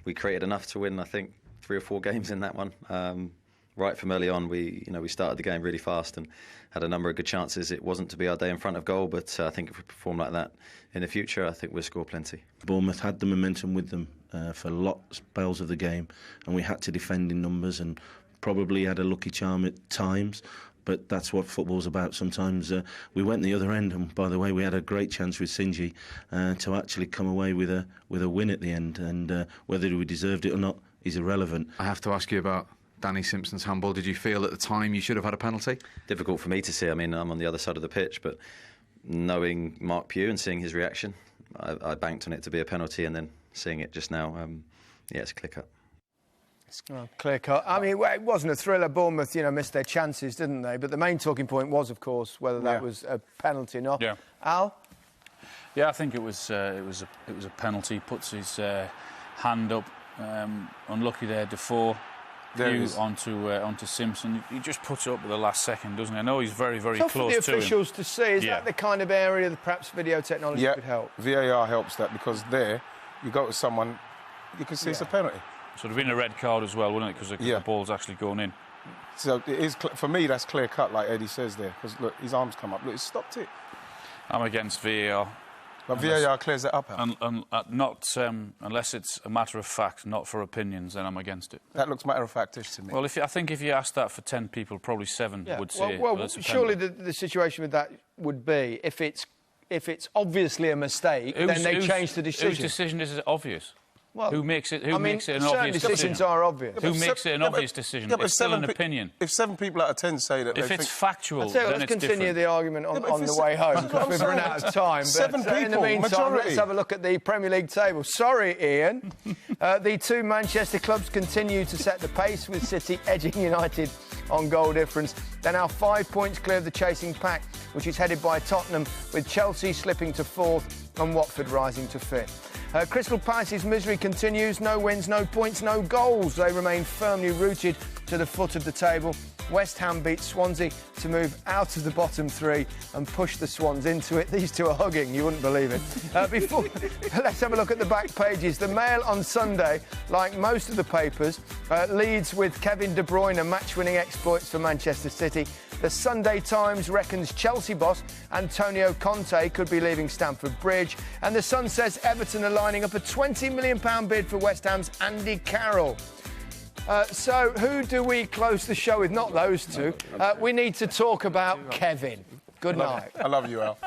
We created enough to win, I think, 3 or 4 games in that one. Right from early on, we started the game really fast and had a number of good chances. It wasn't to be our day in front of goal, but I think if we perform like that in the future, I think we'll score plenty. Bournemouth had the momentum with them for lots spells of the game, and we had to defend in numbers and probably had a lucky charm at times. But that's what football's about. Sometimes we went the other end, and by the way, we had a great chance with Sinji to actually come away with a win at the end. And whether we deserved it or not is irrelevant. I have to ask you about Danny Simpson's handball. Did you feel at the time you should have had a penalty? Difficult for me to see. I mean, I'm on the other side of the pitch, but knowing Mark Pugh and seeing his reaction, I banked on it to be a penalty, and then seeing it just now, it's a clear cut. Clear cut. I mean, it wasn't a thriller. Bournemouth, missed their chances, didn't they? But the main talking point was, of course, whether that was a penalty or not. Yeah. Al? Yeah, I think it was a penalty. Puts his hand up. Unlucky there, Defoe. Onto Simpson. He just puts it up at the last second, doesn't he? I know he's very, very close to him. For the officials to see, is that the kind of area that perhaps video technology could help? VAR helps that, because there, you go to someone, you can see it's a penalty. So there'd been a red card as well, wouldn't it? Because the ball's actually going in. So it is, for me, that's clear cut, like Eddie says there. Because look, his arms come up. Look, he stopped it. I'm against VAR. But VAR clears it up. Unless it's a matter of fact, not for opinions, then I'm against it. That looks matter of factish to me. Well, I think if you asked that for 10 people, probably 7 would say. Well, surely the situation with that would be if it's obviously a mistake, then they change the decision. Whose decision is it obvious? Well, who makes it? Who makes it an obvious decision? Decisions are obvious. Who makes it an obvious decision? It's still an opinion. If 7 people out of 10 say that, if it's factual, then let's continue the argument on the way home, because we've run out of time. 7 people, in the meantime, majority. Let's have a look at the Premier League table. Sorry, Ian. The 2 Manchester clubs continue to set the pace, with City edging United on goal difference. They're now 5 points clear of the chasing pack, which is headed by Tottenham, with Chelsea slipping to 4th and Watford rising to 5th. Crystal Palace's misery continues. No wins, no points, no goals. They remain firmly rooted to the foot of the table. West Ham beat Swansea to move out of the bottom 3 and push the Swans into it. These two are hugging, you wouldn't believe it. Let's have a look at the back pages. The Mail on Sunday, like most of the papers, leads with Kevin De Bruyne match-winning exploits for Manchester City. The Sunday Times reckons Chelsea boss Antonio Conte could be leaving Stamford Bridge. And The Sun says Everton are lining up a £20 million bid for West Ham's Andy Carroll. So who do we close the show with? Not those two. We need to talk about Kevin. Good night. I love you, Al.